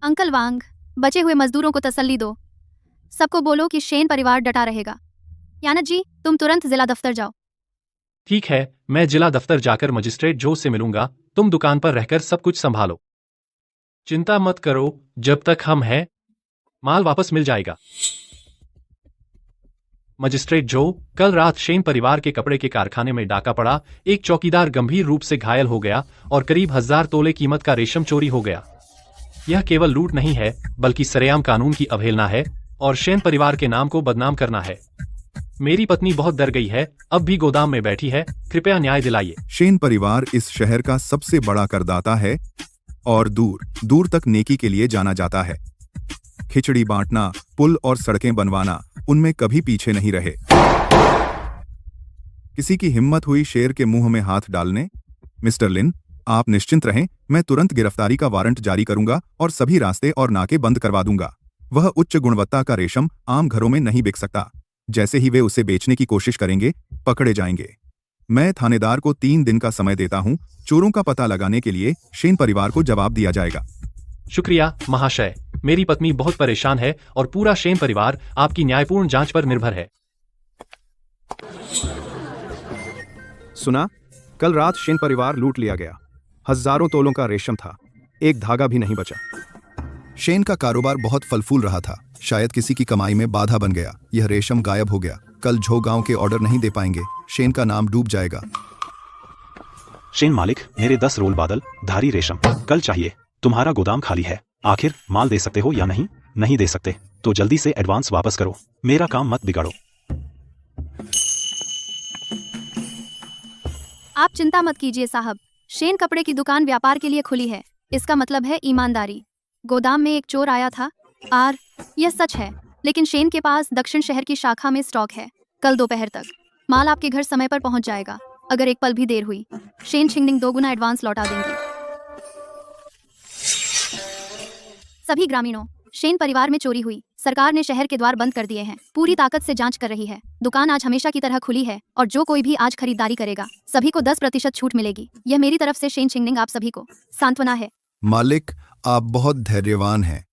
अंकल वांग, बचे हुए मजदूरों को तसल्ली दो। सबको बोलो कि शेन परिवार डटा रहेगा। यानत जी, तुम तुरंत जिला दफ्तर जाओ। ठीक है, मैं जिला दफ्तर जाकर मजिस्ट्रेट जो से मिलूंगा। तुम दुकान पर रहकर सब कुछ संभालो। चिंता मत करो, जब तक हम हैं माल वापस मिल जाएगा। मजिस्ट्रेट जो, कल रात शेन परिवार के कपड़े के कारखाने में डाका पड़ा। एक चौकीदार गंभीर रूप से घायल हो गया और करीब 1000 तोले कीमत का रेशम चोरी हो गया। यह केवल लूट नहीं है, बल्कि सरेआम कानून की अवहेलना है और शेन परिवार के नाम को बदनाम करना है। मेरी पत्नी बहुत डर गई है, अब भी गोदाम में बैठी है। कृपया न्याय दिलाइए। शेन परिवार इस शहर का सबसे बड़ा करदाता है और दूर दूर तक नेकी के लिए जाना जाता है। खिचड़ी बांटना, पुल और सड़कें बनवाना, उनमें कभी पीछे नहीं रहे। किसी की हिम्मत हुई शेर के मुंह में हाथ डालने? मिस्टर लिन, आप निश्चिंत रहें, मैं तुरंत गिरफ्तारी का वारंट जारी करूंगा और सभी रास्ते और नाके बंद करवा दूंगा। वह उच्च गुणवत्ता का रेशम आम घरों में नहीं बिक सकता। जैसे ही वे उसे बेचने की कोशिश करेंगे, पकड़े जाएंगे। मैं थानेदार को 3 दिन का समय देता हूं। चोरों का पता लगाने के लिए शेन परिवार को जवाब दिया जाएगा। शुक्रिया महाशय, मेरी पत्नी बहुत परेशान है और पूरा शेन परिवार आपकी न्यायपूर्ण जांच पर निर्भर है। सुना, कल रात शेन परिवार लूट लिया गया। हजारों तोलों का रेशम था, एक धागा भी नहीं बचा। शेन का कारोबार बहुत फल फूल रहा था, शायद किसी की कमाई में बाधा बन गया। यह रेशम गायब हो गया। कल झो गांव के ऑर्डर नहीं दे पाएंगे, शेन का नाम डूब जाएगा। शेन मालिक, मेरे 10 रोल बादल धारी रेशम कल चाहिए। तुम्हारा गोदाम खाली है, आखिर माल दे सकते हो या नहीं? नहीं दे सकते तो जल्दी से एडवांस वापस करो, मेरा काम मत बिगाड़ो। आप चिंता मत कीजिए साहब, शेन कपड़े की दुकान व्यापार के लिए खुली है। इसका मतलब है ईमानदारी। गोदाम में एक चोर आया था, यह सच है, लेकिन शेन के पास दक्षिण शहर की शाखा में स्टॉक है। कल दोपहर तक माल आपके घर समय पर पहुंच जाएगा। अगर एक पल भी देर हुई, शेन छिंगनिंग 2 गुना एडवांस लौटा देंगे। सभी ग्रामीणों, शेन परिवार में चोरी हुई। सरकार ने शहर के द्वार बंद कर दिए हैं, पूरी ताकत से जांच कर रही है। दुकान आज हमेशा की तरह खुली है और जो कोई भी आज खरीदारी करेगा, सभी को 10% छूट मिलेगी। यह मेरी तरफ से शेन छिंगनिंग आप सभी को सांत्वना है। मालिक, आप बहुत धैर्यवान हैं।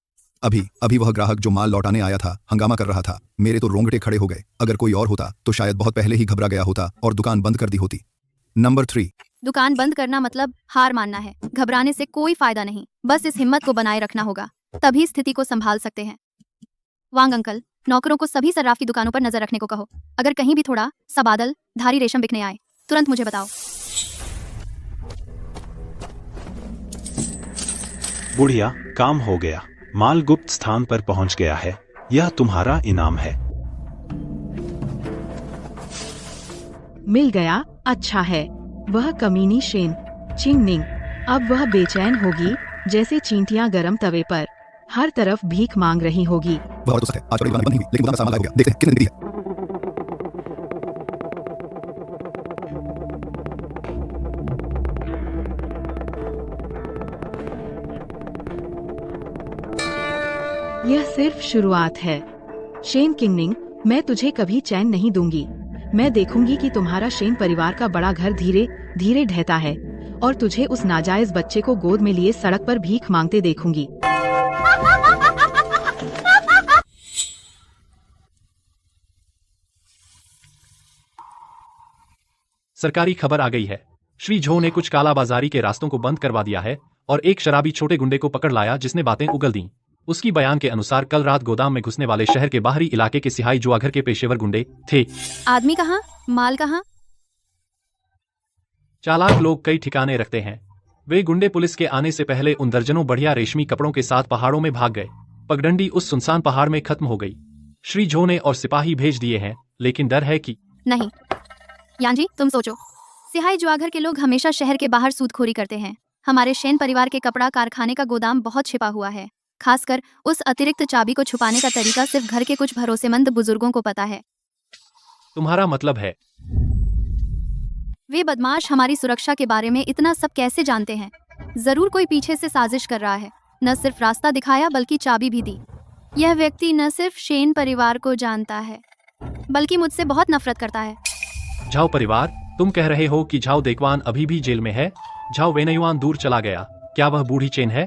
अभी वह ग्राहक जो माल लौटाने आया था हंगामा कर रहा था। मेरे तो रोंगटे खड़े हो गए। अगर कोई और होता तो शायद बहुत पहले ही घबरा गया होता और दुकान बंद कर दी होती। नंबर 3, दुकान बंद करना मतलब हार मानना है। घबराने से कोई फायदा नहीं, बस इस हिम्मत को बनाए रखना होगा, तभी स्थिति को संभाल सकते हैं। वांग अंकल, नौकरों को सभी सर्राफ की दुकानों पर नजर रखने को कहो। अगर कहीं भी थोड़ा सा बादल धारी रेशम बिकने आए, तुरंत मुझे बताओ। बुढ़िया, काम हो गया। माल गुप्त स्थान पर पहुंच गया है। यह तुम्हारा इनाम है। मिल गया, अच्छा है। वह कमीनी शेन छिंगनिंग, अब वह बेचैन होगी जैसे चींटियां गरम तवे पर। हर तरफ भीख मांग रही होगी। वह तो सच है, आज बड़ी दुकान बंद नहीं हुई, लेकिन गोदाम में सामान गायब हो गया। देखते हैं कितनी निकली है। यह सिर्फ शुरुआत है। शेन किंगनिंग, मैं तुझे कभी चैन नहीं दूंगी। मैं देखूंगी कि तुम्हारा शेन परिवार का बड़ा घर धीरे धीरे ढहता है और तुझे उस नाजायज बच्चे को गोद में लिए सड़क पर भीख मांगते देखूंगी। सरकारी खबर आ गई है। श्री झो ने कुछ कालाबाजारी के रास्तों को बंद करवा दिया है और एक शराबी छोटे गुंडे को पकड़ लाया जिसने बातें उगल दी। उसकी बयान के अनुसार कल रात गोदाम में घुसने वाले शहर के बाहरी इलाके के सिहाई जुआघर के पेशेवर गुंडे थे। आदमी कहाँ, माल कहाँ? चालाक लोग कई ठिकाने रखते हैं। वे गुंडे पुलिस के आने से पहले उन दर्जनों बढ़िया रेशमी कपड़ों के साथ पहाड़ों में भाग गए। पगडंडी उस सुनसान पहाड़ में खत्म हो गई। श्री झो ने और सिपाही भेज दिए हैं, लेकिन डर है कि नहीं। यांजी, तुम सोचो, सिहाई जुआघर के लोग हमेशा शहर के बाहर सूदखोरी करते हैं। हमारे शेन परिवार के कपड़ा कारखाने का गोदाम बहुत छिपा हुआ है। खासकर उस अतिरिक्त चाबी को छुपाने का तरीका सिर्फ घर के कुछ भरोसेमंद बुजुर्गों को पता है। तुम्हारा मतलब है वे बदमाश हमारी सुरक्षा के बारे में इतना सब कैसे जानते हैं? जरूर कोई पीछे से साजिश कर रहा है। न सिर्फ रास्ता दिखाया बल्कि चाबी भी दी। यह व्यक्ति न सिर्फ शेन परिवार को जानता है बल्कि मुझसे बहुत नफरत करता है। झाओ परिवार, तुम कह रहे हो कि झाओ देकवान अभी भी जेल में है? झाओ वेनयुआन दूर चला गया, क्या वह बूढ़ी चेन है?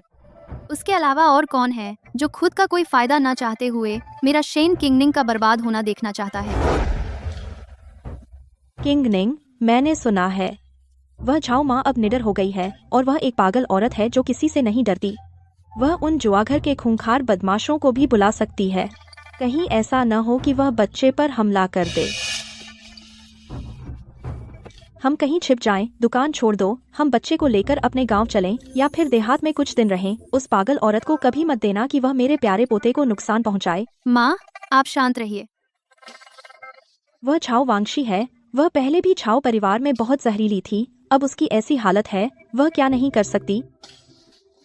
उसके अलावा और कौन है जो खुद का कोई फायदा न चाहते हुए मेरा शेन किंगनिंग का बर्बाद होना देखना चाहता है? किंगनिंग, मैंने सुना है वह झाओ माँ अब निडर हो गई है और वह एक पागल औरत है जो किसी से नहीं डरती। वह उन जुआघर के खूंखार बदमाशों को भी बुला सकती है। कहीं ऐसा न हो कि वह बच्चे पर हमला कर दे। हम कहीं छिप जाएं, दुकान छोड़ दो, हम बच्चे को लेकर अपने गांव चलें या फिर देहात में कुछ दिन रहें। उस पागल औरत को कभी मत देना कि वह मेरे प्यारे पोते को नुकसान पहुंचाए। माँ, आप शांत रहिए। वह झाओ वांगशी है। वह पहले भी झाओ परिवार में बहुत जहरीली थी। अब उसकी ऐसी हालत है, वह क्या नहीं कर सकती।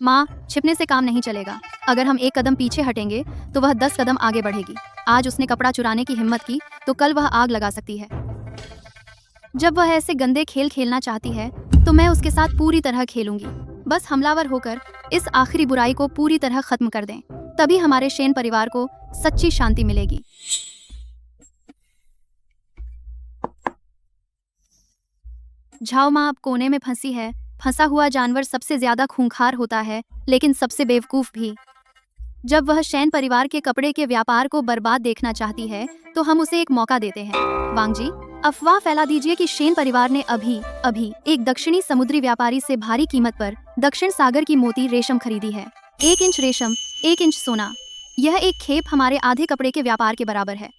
माँ, छिपने से काम नहीं चलेगा। अगर हम एक कदम पीछे हटेंगे तो वह 10 कदम आगे बढ़ेगी। आज उसने कपड़ा चुराने की हिम्मत की तो कल वह आग लगा सकती है। जब वह ऐसे गंदे खेल खेलना चाहती है तो मैं उसके साथ पूरी तरह खेलूंगी। बस हमलावर होकर इस आखिरी बुराई को पूरी तरह खत्म कर दें, तभी हमारे शेन परिवार को सच्ची शांति मिलेगी। झाओ माँ अब कोने में फंसी है। फंसा हुआ जानवर सबसे ज्यादा खूंखार होता है, लेकिन सबसे बेवकूफ भी। जब वह शेन परिवार के कपड़े के व्यापार को बर्बाद देखना चाहती है तो हम उसे एक मौका देते हैं। वांग जी, अफवाह फैला दीजिए कि शेन परिवार ने अभी एक दक्षिणी समुद्री व्यापारी से भारी कीमत पर दक्षिण सागर की मोती रेशम खरीदी है। 1 इंच रेशम, 1 इंच सोना। यह एक खेप हमारे आधे कपड़े के व्यापार के बराबर है।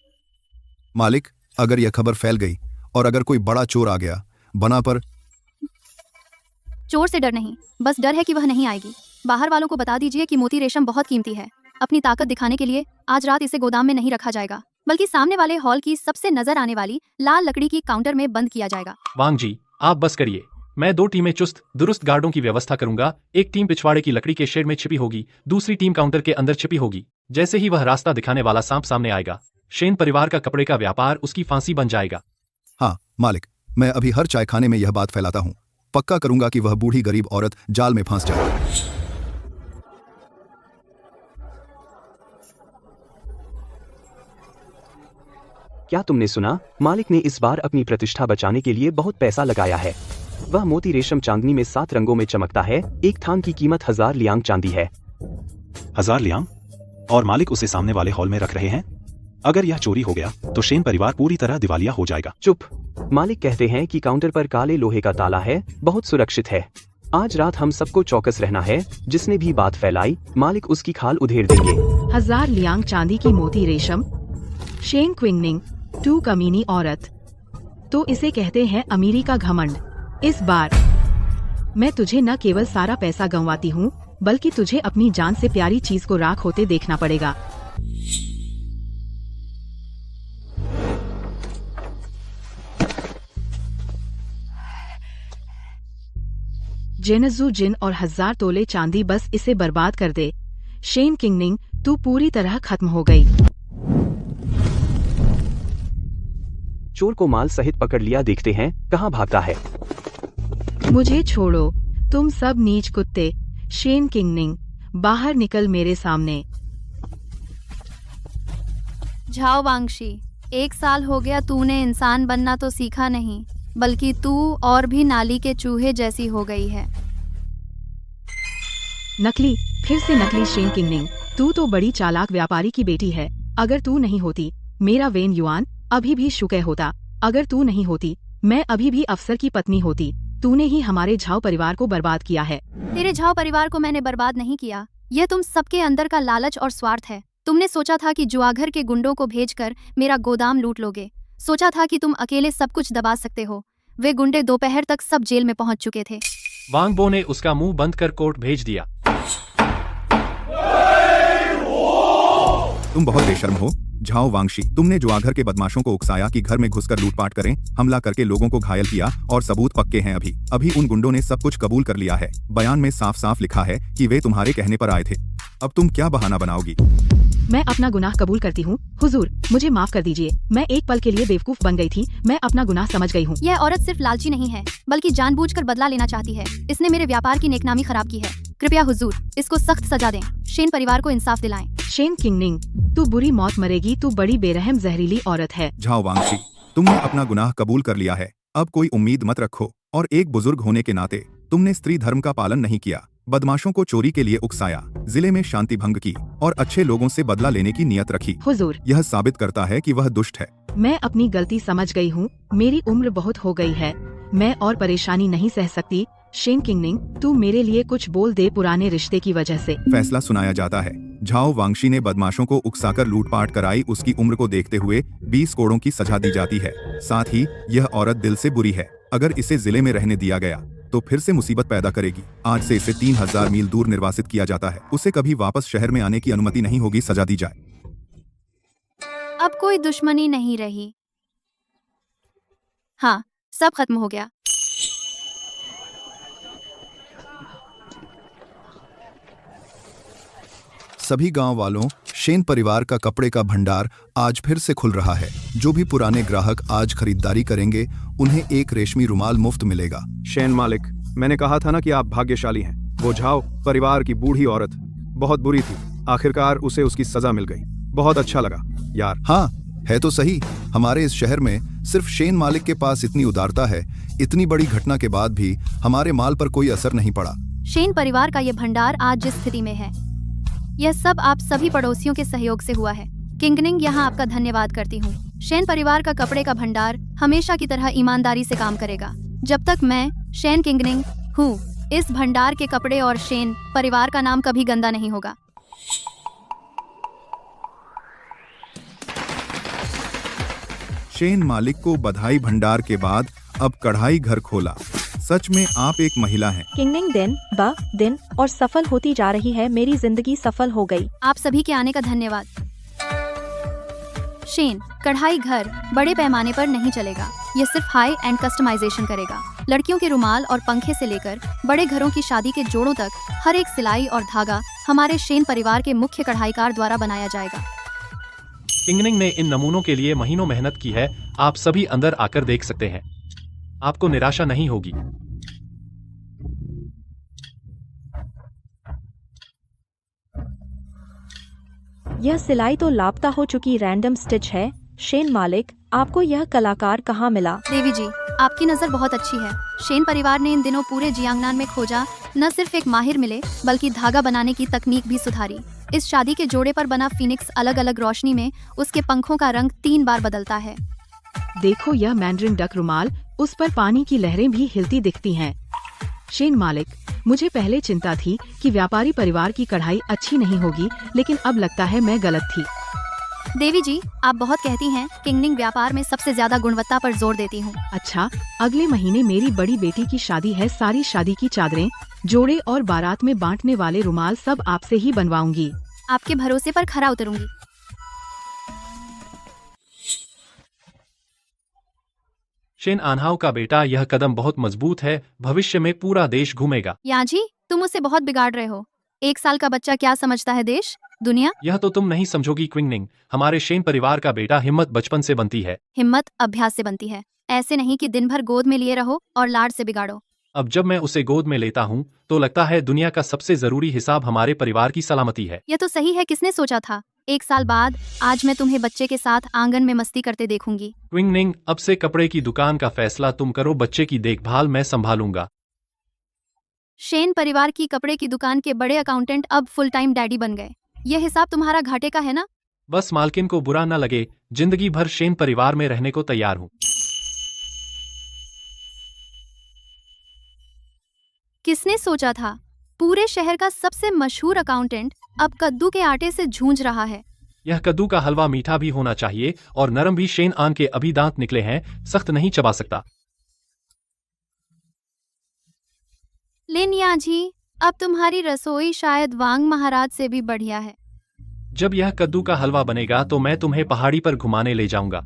मालिक, अगर यह खबर फैल गई और अगर कोई बड़ा चोर आ गया, बना पर चोर से डर नहीं, बस डर है कि वह नहीं आएगी। बाहर वालों को बता दीजिए कि मोती रेशम बहुत कीमती है। अपनी ताकत दिखाने के लिए आज रात इसे गोदाम में नहीं रखा जाएगा, बल्कि सामने वाले हॉल की सबसे नजर आने वाली लाल लकड़ी की काउंटर में बंद किया जाएगा। वांग जी, आप बस करिए। मैं 2 टीमें चुस्त दुरुस्त गार्डों की व्यवस्था करूंगा। एक टीम पिछवाड़े की लकड़ी के शेड में छिपी होगी, दूसरी टीम काउंटर के अंदर छिपी होगी। जैसे ही वह रास्ता दिखाने वाला सांप सामने आएगा, शेन परिवार का कपड़े का व्यापार उसकी फांसी बन जाएगा। हाँ मालिक, मैं अभी हर चायखाने में यह बात फैलाता हूँ। पक्का करूंगा कि वह बूढ़ी गरीब औरत जाल में फंस जाए। क्या तुमने सुना? मालिक ने इस बार अपनी प्रतिष्ठा बचाने के लिए बहुत पैसा लगाया है। वह मोती रेशम चांदनी में 7 रंगों में चमकता है। एक थान की कीमत 1000 लियांग चांदी है। 1000 लियांग? और मालिक उसे सामने वाले हॉल में रख रहे हैं। अगर यह चोरी हो गया तो शेन परिवार पूरी तरह दिवालिया हो जाएगा। चुप। मालिक कहते हैं कि काउंटर पर काले लोहे का ताला है, बहुत सुरक्षित है। आज रात हम सबको चौकस रहना है। जिसने भी बात फैलाई, मालिक उसकी खाल उधेड़ देंगे। 1000 लियांग चांदी की मोती रेशम। शेन क्विंगनिंग, तू कमीनी औरत। तो इसे कहते हैं अमीरी का घमंड। इस बार मैं तुझे न केवल सारा पैसा गंवाती हूँ, बल्कि तुझे अपनी जान से प्यारी चीज को राख होते देखना पड़ेगा। जेनजू जिन और 1000 तोले चांदी बस इसे बर्बाद कर दे। शेन किंगनिंग, तू पूरी तरह खत्म हो गई। चोर को माल सहित पकड़ लिया, देखते हैं कहाँ भागता है। मुझे छोड़ो, तुम सब नीच कुत्ते। शेन किंगनिंग, बाहर निकल मेरे सामने। झाओ वांगशी, 1 साल हो गया तूने इंसान बनना तो सीखा नहीं, बल्कि तू और भी नाली के चूहे जैसी हो गई है। नकली, फिर से नकली शेन किंगनिंग, तू तो बड़ी चालाक व्यापारी की बेटी है। अगर तू नहीं होती, मेरा वेन युआन अभी भी शुके होता। अगर तू नहीं होती, मैं अभी भी अफसर की पत्नी होती। तूने ही हमारे झाओ परिवार को बर्बाद किया है। तेरे झाओ परिवार को मैंने बर्बाद नहीं किया। यह तुम सबके अंदर का लालच और स्वार्थ है। तुमने सोचा था कि जुआघर के गुंडों को भेजकर मेरा गोदाम लूट लोगे। सोचा था कि तुम अकेले सब कुछ दबा सकते हो। वे गुंडे दोपहर तक सब जेल में पहुंच चुके थे। वांग बो ने उसका मुंह बंद कर कोर्ट भेज दिया। तुम बहुत बेशर्म हो झाओ वांगशी। तुमने जुआघर के बदमाशों को उकसाया कि घर में घुसकर लूटपाट करें, हमला करके लोगों को घायल किया, और सबूत पक्के हैं। अभी उन गुंडों ने सब कुछ कबूल कर लिया है। बयान में साफ साफ लिखा है कि वे तुम्हारे कहने पर आए थे। अब तुम क्या बहाना बनाओगी? मैं अपना गुनाह कबूल करती हूँ। हुजूर, मुझे माफ कर दीजिए। मैं एक पल के लिए बेवकूफ बन गई थी। मैं अपना गुनाह समझ गई हूँ। यह औरत सिर्फ लालची नहीं है, बल्कि जानबूझकर बदला लेना चाहती है। इसने मेरे व्यापार की नेकनामी खराब की है। कृपया हुजूर, इसको सख्त सजा दें। शेन परिवार को इंसाफ दिलाएं। शेन किंगनिंग, तू बुरी मौत मरेगी, तू बड़ी बेरहम जहरीली औरत है। झाओ वांगशी, तुमने अपना गुनाह कबूल कर लिया है, अब कोई उम्मीद मत रखो, और एक बुजुर्ग होने के नाते तुमने स्त्री धर्म का पालन नहीं किया, बदमाशों को चोरी के लिए उकसाया, जिले में शांति भंग की और अच्छे लोगों से बदला लेने की नियत रखी। हुजूर, यह साबित करता है कि वह दुष्ट है। मैं अपनी गलती समझ गई हूँ, मेरी उम्र बहुत हो गई है, मैं और परेशानी नहीं सह सकती। शेन किंगनिंग, तू मेरे लिए कुछ बोल दे पुराने रिश्ते की वजह से। फैसला सुनाया जाता है। झाओ वांगशी ने बदमाशों को उकसाकर लूटपाट कराई, उसकी उम्र को देखते हुए 20 कोड़ों की सजा दी जाती है। साथ ही यह औरत दिल से बुरी है, अगर इसे जिले में रहने दिया गया तो फिर से मुसीबत पैदा करेगी। आज से इसे 3000 मील दूर निर्वासित किया जाता है, उसे कभी वापस शहर में आने की अनुमति नहीं होगी, सजा दी जाए। अब कोई दुश्मनी नहीं रही। हाँ, सब खत्म हो गया। सभी गांव वालों, शेन परिवार का कपड़े का भंडार आज फिर से खुल रहा है। जो भी पुराने ग्राहक आज खरीदारी करेंगे उन्हें एक रेशमी रुमाल मुफ्त मिलेगा। शेन मालिक, मैंने कहा था ना कि आप भाग्यशाली हैं। वो झाओ परिवार की बूढ़ी औरत बहुत बुरी थी, आखिरकार उसे उसकी सजा मिल गई। बहुत अच्छा लगा यार। हाँ, है तो सही। हमारे इस शहर में सिर्फ शेन मालिक के पास इतनी उदारता है, इतनी बड़ी घटना के बाद भी हमारे माल पर कोई असर नहीं पड़ा। शेन परिवार का ये भंडार आज जिस स्थिति में है, यह सब आप सभी पड़ोसियों के सहयोग से हुआ है। किंगनिंग, यहाँ आपका धन्यवाद करती हूँ। शेन परिवार का कपड़े का भंडार हमेशा की तरह ईमानदारी से काम करेगा। जब तक मैं शेन किंगनिंग हूँ, इस भंडार के कपड़े और शेन परिवार का नाम कभी गंदा नहीं होगा। शेन मालिक को बधाई। भंडार के बाद अब कढ़ाई घर खोला। सच में आप एक महिला हैं। किंगनिंग दिन ब दिन और सफल होती जा रही है, मेरी जिंदगी सफल हो गई। आप सभी के आने का धन्यवाद। शेन, कढ़ाई घर बड़े पैमाने पर नहीं चलेगा, यह सिर्फ हाई एंड कस्टमाइजेशन करेगा। लड़कियों के रुमाल और पंखे से लेकर बड़े घरों की शादी के जोड़ों तक हर एक सिलाई और धागा हमारे शेन परिवार के मुख्य कढ़ाईकार द्वारा बनाया जाएगा। किंगनिंग ने इन नमूनों के लिए महीनों मेहनत की है, आप सभी अंदर आकर देख सकते हैं, आपको निराशा नहीं होगी। यह सिलाई तो लापता हो चुकी रैंडम स्टिच है। शेन मालिक, आपको यह कलाकार कहाँ मिला? देवी जी, आपकी नज़र बहुत अच्छी है। शेन परिवार ने इन दिनों पूरे जियांगनान में खोजा, न सिर्फ एक माहिर मिले बल्कि धागा बनाने की तकनीक भी सुधारी। इस शादी के जोड़े पर बना फिनिक्स अलग अलग रोशनी में उसके पंखों का रंग 3 बार बदलता है। देखो यह मैंड्रिन डक रुमाल, उस पर पानी की लहरें भी हिलती दिखती हैं। शेन मालिक, मुझे पहले चिंता थी कि व्यापारी परिवार की कढ़ाई अच्छी नहीं होगी, लेकिन अब लगता है मैं गलत थी। देवी जी, आप बहुत कहती हैं। किंगनिंग व्यापार में सबसे ज्यादा गुणवत्ता पर जोर देती हूँ। अच्छा, अगले महीने मेरी बड़ी बेटी की शादी है, सारी शादी की चादरें, जोड़े और बारात में बांटने वाले रुमाल सब आपसे ही बनवाऊंगी। आपके भरोसे पर खरा उतरूंगी। शेन आन्हाव का बेटा, यह कदम बहुत मजबूत है, भविष्य में पूरा देश घूमेगा। याजी, तुम उसे बहुत बिगाड़ रहे हो। 1 साल का बच्चा क्या समझता है देश दुनिया? यह तो तुम नहीं समझोगी क्विंगनिंग, हमारे शेन परिवार का बेटा हिम्मत बचपन से बनती है। हिम्मत अभ्यास से बनती है, ऐसे नहीं कि दिन भर गोद में लिए रहो और लाड से बिगाड़ो। अब जब मैं उसे गोद में लेता हूँ तो लगता है दुनिया का सबसे जरूरी हिसाब हमारे परिवार की सलामती है। यह तो सही है, किसने सोचा था 1 साल बाद आज मैं तुम्हें बच्चे के साथ आंगन में मस्ती करते देखूंगी। क्विंगनिंग, अब से कपड़े की दुकान का फैसला तुम करो, बच्चे की देखभाल मैं संभालूंगा। शेन परिवार की कपड़े की दुकान के बड़े अकाउंटेंट अब फुल टाइम डैडी बन गए। यह हिसाब तुम्हारा घाटे का है ना? बस मालकिन को बुरा न लगे, जिंदगी भर शेन परिवार में रहने को तैयार हूँ। किसने सोचा था पूरे शहर का सबसे मशहूर अकाउंटेंट अब कद्दू के आटे से जूझ रहा है। यह कद्दू का हलवा मीठा भी होना चाहिए और नरम भी। शेन आन के अभी दांत निकले हैं, सख्त नहीं चबा सकता। लिन जी, अब तुम्हारी रसोई शायद वांग महाराज से भी बढ़िया है। जब यह कद्दू का हलवा बनेगा तो मैं तुम्हें पहाड़ी पर घुमाने ले जाऊंगा।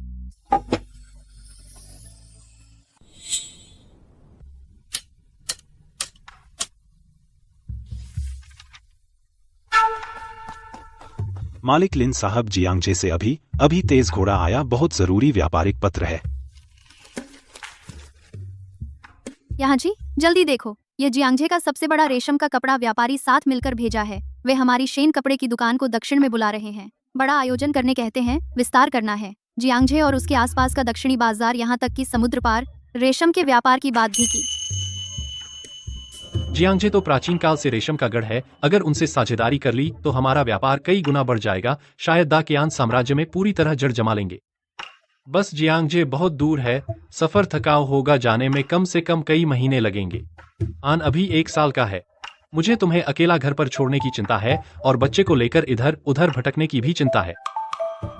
मालिक लिन साहब, जियांगजे से अभी तेज घोड़ा आया, बहुत जरूरी व्यापारिक पत्र है। यहाँ जी, जल्दी देखो, ये जियांगजे का सबसे बड़ा रेशम का कपड़ा व्यापारी साथ मिलकर भेजा है। वे हमारी शेन कपड़े की दुकान को दक्षिण में बुला रहे हैं। बड़ा आयोजन करने कहते हैं, विस्तार करना है। जियांगजे और उसके आसपास का दक्षिणी बाजार, यहाँ तक कि समुद्र पार रेशम के व्यापार की बात भी की। जियांगजे तो प्राचीन काल से रेशम का गढ़ है। अगर उनसे साझेदारी कर ली तो हमारा व्यापार कई गुना बढ़ जाएगा। शायद दाकियान साम्राज्य में पूरी तरह जड़ जमा लेंगे। बस जियांगजे बहुत दूर है, सफर थकाऊ होगा, जाने में कम से कम कई महीने लगेंगे। आन अभी 1 साल का है। मुझे तुम्हें अकेला घर पर छोड़ने की चिंता है और बच्चे को लेकर इधर उधर भटकने की भी चिंता है।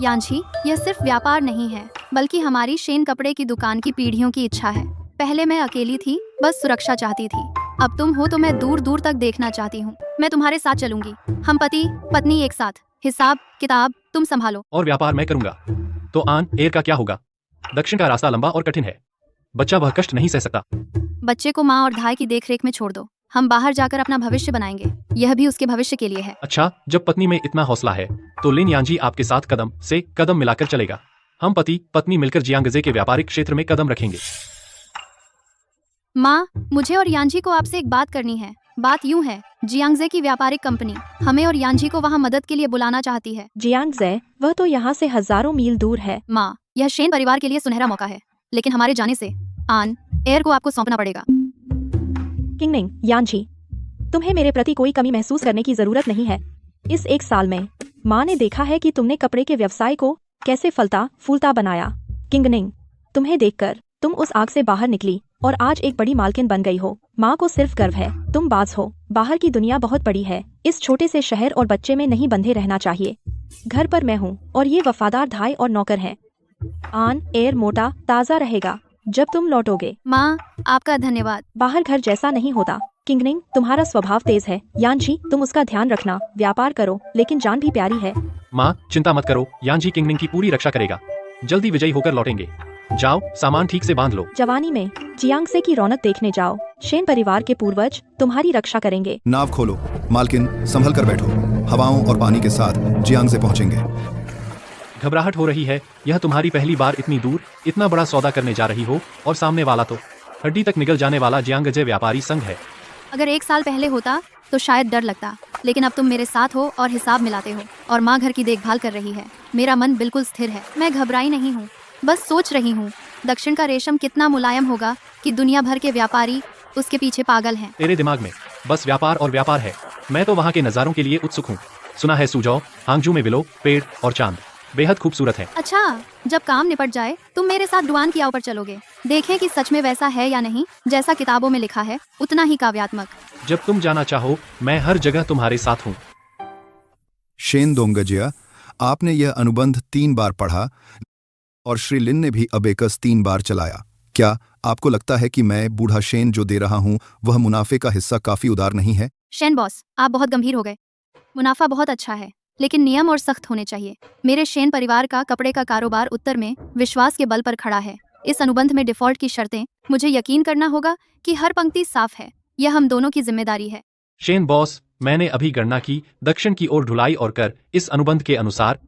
यांझी, यह सिर्फ व्यापार नहीं है, बल्कि हमारी शेन कपड़े की दुकान की पीढ़ियों की इच्छा है। पहले मैं अकेली थी, बस सुरक्षा चाहती थी। अब तुम हो तो मैं दूर दूर तक देखना चाहती हूँ। मैं तुम्हारे साथ चलूंगी। हम पति पत्नी एक साथ। हिसाब किताब तुम संभालो। और व्यापार मैं करूंगा। तो आन एयर का क्या होगा? दक्षिण का रास्ता लंबा और कठिन है। बच्चा वह कष्ट नहीं सह सकता। बच्चे को माँ और धाई की देखरेख में छोड़ दो। हम बाहर जाकर अपना भविष्य बनाएंगे। यह भी उसके भविष्य के लिए है। अच्छा, जब पत्नी में इतना हौसला है तो लिन यांजी आपके साथ कदम से कदम मिलाकर चलेगा। हम पति पत्नी मिलकर जियांगजे के व्यापारिक क्षेत्र में कदम रखेंगे। माँ, मुझे और यांझी को आपसे एक बात करनी है। बात यूं है, जियांगजे की व्यापारिक कंपनी हमें और यांझी को वहाँ मदद के लिए बुलाना चाहती है। जियांगजे, वह तो यहाँ से हजारों मील दूर है। माँ, यह शेन परिवार के लिए सुनहरा मौका है, लेकिन हमारे जाने से आन एयर को आपको सौंपना पड़ेगा। किंगनिंग, यांझी, तुम्हें मेरे प्रति कोई कमी महसूस करने की जरूरत नहीं है। इस 1 साल में माँ ने देखा है कि तुमने कपड़े के व्यवसाय को कैसे फलता फूलता बनाया। किंगनिंग, तुम्हें देखकर तुम उस आग से बाहर निकली और आज एक बड़ी मालकिन बन गई हो। माँ को सिर्फ गर्व है, तुम बाज हो। बाहर की दुनिया बहुत बड़ी है। इस छोटे से शहर और बच्चे में नहीं बंधे रहना चाहिए। घर पर मैं हूँ और ये वफादार धाई और नौकर हैं। आन एयर मोटा ताज़ा रहेगा जब तुम लौटोगे। माँ, आपका धन्यवाद। बाहर घर जैसा नहीं होता। किंगनिंग, तुम्हारा स्वभाव तेज है। यांझी, तुम उसका ध्यान रखना। व्यापार करो, लेकिन जान भी प्यारी है। माँ, चिंता मत करो, यांजी किंगनिंग की पूरी रक्षा करेगा। जल्दी विजयी होकर लौटेंगे। जाओ, सामान ठीक से बांध लो। जवानी में जियांगसे की रौनक देखने जाओ। शेन परिवार के पूर्वज तुम्हारी रक्षा करेंगे। नाव खोलो। मालकिन, संभल कर बैठो। हवाओं और पानी के साथ जियांगसे पहुंचेंगे। घबराहट हो रही है। यह तुम्हारी पहली बार इतनी दूर इतना बड़ा सौदा करने जा रही हो, और सामने वाला तो हड्डी तक निगल जाने वाला जियांगजे व्यापारी संघ है। अगर 1 साल पहले होता तो शायद डर लगता, लेकिन अब तुम मेरे साथ हो और हिसाब मिलाते हो, और माँ घर की देखभाल कर रही है। मेरा मन बिल्कुल स्थिर है। मैं घबराई नहीं हूँ, बस सोच रही हूँ दक्षिण का रेशम कितना मुलायम होगा कि दुनिया भर के व्यापारी उसके पीछे पागल हैं। तेरे दिमाग में बस व्यापार और व्यापार है। मैं तो वहाँ के नज़ारों के लिए उत्सुक हूँ। सुना है सुजाओ, हांगजू में विलो, पेड़ और चांद बेहद खूबसूरत है। अच्छा, जब काम निपट जाए तुम मेरे साथ डुआन की आव पर चलोगे। देखें कि सच में वैसा है या नहीं, जैसा किताबों में लिखा है उतना ही काव्यात्मक। जब तुम जाना चाहो, मैं हर जगह तुम्हारे साथ हूँ। शेन दोंगजिया, आपने यह अनुबंध 3 बार पढ़ा और श्री लिन ने भी अबेकस 3 बार चलाया। क्या आपको लगता है कि मैं बूढ़ा शेन जो दे रहा हूँ वह मुनाफे का हिस्सा काफी उदार नहीं है? शेन बॉस, आप बहुत गंभीर हो गए। मुनाफा बहुत अच्छा है, लेकिन नियम और सख्त होने चाहिए। मेरे शेन परिवार का कपड़े का कारोबार उत्तर में विश्वास के बल पर खड़ा है। इस अनुबंध में डिफॉल्ट की शर्तें, मुझे यकीन करना होगा कि हर पंक्ति साफ है। यह हम दोनों की जिम्मेदारी है। शेन बॉस, मैंने अभी गणना की। दक्षिण की ओर ढुलाई और कर इस अनुबंध के अनुसार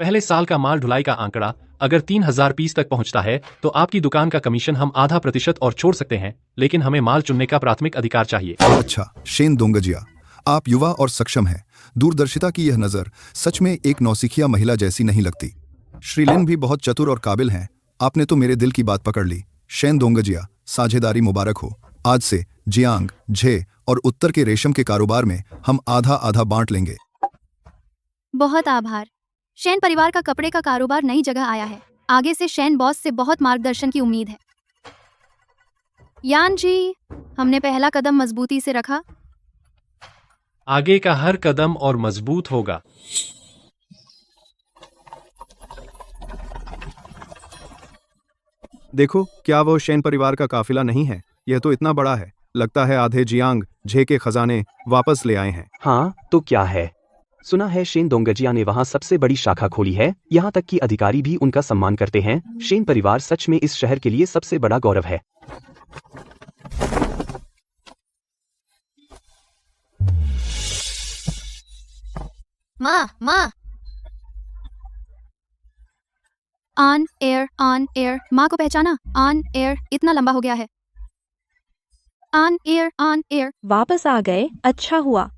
पहले साल का माल ढुलाई का आंकड़ा अगर 3000 पीस तक पहुंचता है तो आपकी दुकान का कमीशन हम आधा % और छोड़ सकते हैं, लेकिन हमें माल चुनने का प्राथमिक अधिकार चाहिए। अच्छा शेन दोंगजिया, आप युवा और सक्षम हैं। दूरदर्शिता की यह नज़र सच में एक नौसिखिया महिला जैसी नहीं लगती। श्री लिन भी बहुत चतुर और काबिल हैं। आपने तो मेरे दिल की बात पकड़ ली। शेन दोंगजिया, साझेदारी मुबारक हो। आज से जियांग, झे और उत्तर के रेशम के कारोबार में हम आधा आधा बांट लेंगे। बहुत आभार। शेन परिवार का कपड़े का कारोबार नई जगह आया है। आगे से शेन बॉस से बहुत मार्गदर्शन की उम्मीद है। यान जी, हमने पहला कदम मजबूती से रखा। आगे का हर कदम और मजबूत होगा। देखो, क्या वो शेन परिवार का काफिला नहीं है? यह तो इतना बड़ा है, लगता है आधे जियांग झे के खजाने वापस ले आए हैं। हाँ, तो क्या है? सुना है शेन दोंगजिया ने वहाँ सबसे बड़ी शाखा खोली है। यहाँ तक कि अधिकारी भी उनका सम्मान करते हैं। शेन परिवार सच में इस शहर के लिए सबसे बड़ा गौरव है। माँ। ऑन एयर, माँ को पहचाना? ऑन एयर इतना लंबा हो गया है। On air. वापस आ गए, अच्छा हुआ।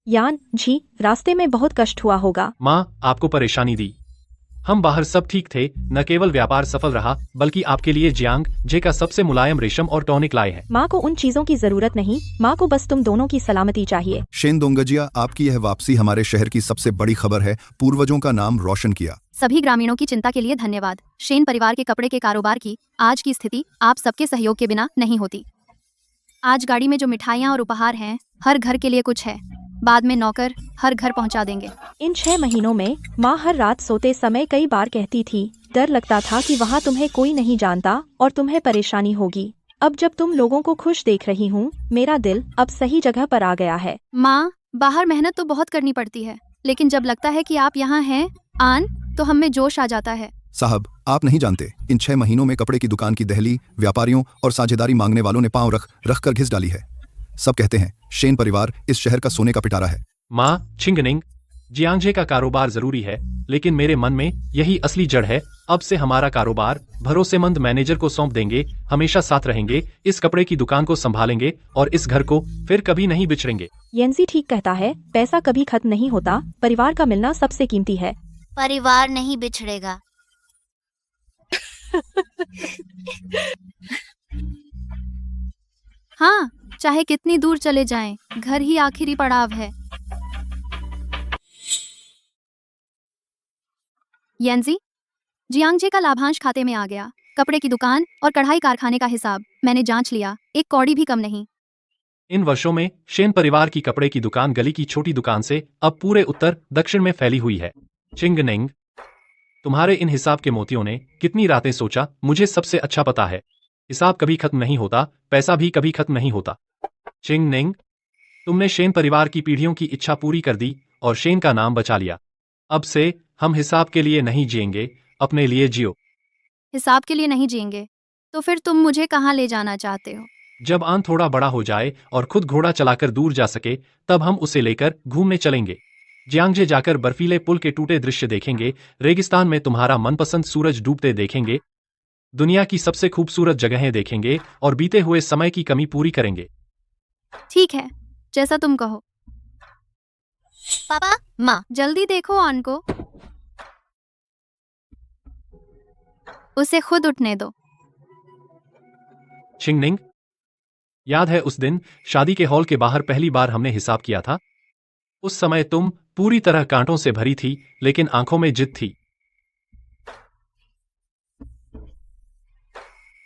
यान जी, रास्ते में बहुत कष्ट हुआ होगा। माँ, आपको परेशानी दी। हम बाहर सब ठीक थे, न केवल व्यापार सफल रहा बल्कि आपके लिए जियांग जे का सबसे मुलायम रेशम और टॉनिक लाए हैं। माँ को उन चीजों की जरूरत नहीं, माँ को बस तुम दोनों की सलामती चाहिए। शेन दोंगजिया, आपकी यह वापसी हमारे शहर की सबसे बड़ी खबर है। पूर्वजों का नाम रोशन किया। सभी ग्रामीणों की चिंता के लिए धन्यवाद। शेन परिवार के कपड़े के कारोबार की आज की स्थिति आप सबके सहयोग के बिना नहीं होती। आज गाड़ी में जो मिठाइयाँ और उपहार हैं, हर घर के लिए कुछ है। बाद में नौकर हर घर पहुंचा देंगे। इन 6 महीनों में माँ हर रात सोते समय कई बार कहती थी, डर लगता था कि वहाँ तुम्हें कोई नहीं जानता और तुम्हें परेशानी होगी। अब जब तुम लोगों को खुश देख रही हूँ, मेरा दिल अब सही जगह पर आ गया है। माँ, बाहर मेहनत तो बहुत करनी पड़ती है, लेकिन जब लगता है कि आप यहाँ हैं तो हम में जोश आ जाता है। साहब, आप नहीं जानते, इन 6 महीनों में कपड़े की दुकान की दहली व्यापारियों और साझेदारी मांगने वालों ने पांव रख कर घिस डाली है। सब कहते हैं शेन परिवार इस शहर का सोने का पिटारा है। माँ छिंगनिंग, जियांगजे का कारोबार जरूरी है, लेकिन मेरे मन में यही असली जड़ है। अब से हमारा कारोबार भरोसेमंद मैनेजर को सौंप देंगे, हमेशा साथ रहेंगे, इस कपड़े की दुकान को संभालेंगे और इस घर को फिर कभी नहीं बिछड़ेंगे। येंजी ठीक कहता है, पैसा कभी खत्म नहीं होता, परिवार का मिलना सबसे कीमती है। परिवार नहीं बिछड़ेगा। हाँ, चाहे कितनी दूर चले जाएं, घर ही आखिरी पड़ाव है। येंजी, जियांगजे का लाभांश खाते में आ गया। कपड़े की दुकान और कढ़ाई कारखाने का हिसाब मैंने जांच लिया, एक कौड़ी भी कम नहीं। इन वर्षों में शेन परिवार की कपड़े की दुकान गली की छोटी दुकान से अब पूरे उत्तर दक्षिण में फैली हुई है। चिंगनिंग, तुम्हारे इन हिसाब के मोतियों ने कितनी रातें सोचा, मुझे सबसे अच्छा पता है। हिसाब कभी खत्म नहीं होता, पैसा भी कभी खत्म नहीं होता। चिंगनिंग, तुमने शेन परिवार की पीढ़ियों की इच्छा पूरी कर दी और शेन का नाम बचा लिया। अब से हम हिसाब के लिए नहीं जिएंगे, अपने लिए जियो। हिसाब के लिए नहीं जिएंगे तो फिर तुम मुझे कहाँ ले जाना चाहते हो? जब आन थोड़ा बड़ा हो जाए और खुद घोड़ा चलाकर दूर जा सके, तब हम उसे लेकर घूमने चलेंगे। जियांगजे जाकर बर्फीले पुल के टूटे दृश्य देखेंगे, रेगिस्तान में तुम्हारा मनपसंद सूरज डूबते देखेंगे, दुनिया की सबसे खूबसूरत जगहें देखेंगे और बीते हुए समय की कमी पूरी करेंगे। ठीक है, जैसा तुम कहो। पापा, माँ, जल्दी देखो आन को, उसे खुद उठने दो। चिंगनिंग, याद है उस दिन शादी के हॉल के बाहर पहली बार हमने हिसाब किया था? उस समय तुम पूरी तरह कांटों से भरी थी, लेकिन आंखों में जिद थी।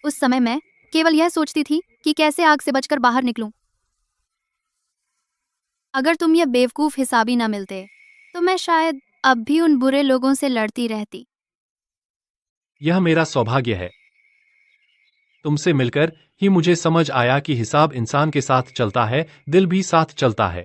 उस समय मैं केवल यह सोचती थी कि कैसे आग से बचकर बाहर निकलूं। अगर तुम ये बेवकूफ हिसाबी न मिलते तो मैं शायद अब भी उन बुरे लोगों से लड़ती रहती। यह मेरा सौभाग्य है। तुमसे मिलकर ही मुझे समझ आया कि हिसाब इंसान के साथ चलता है, दिल भी साथ चलता है।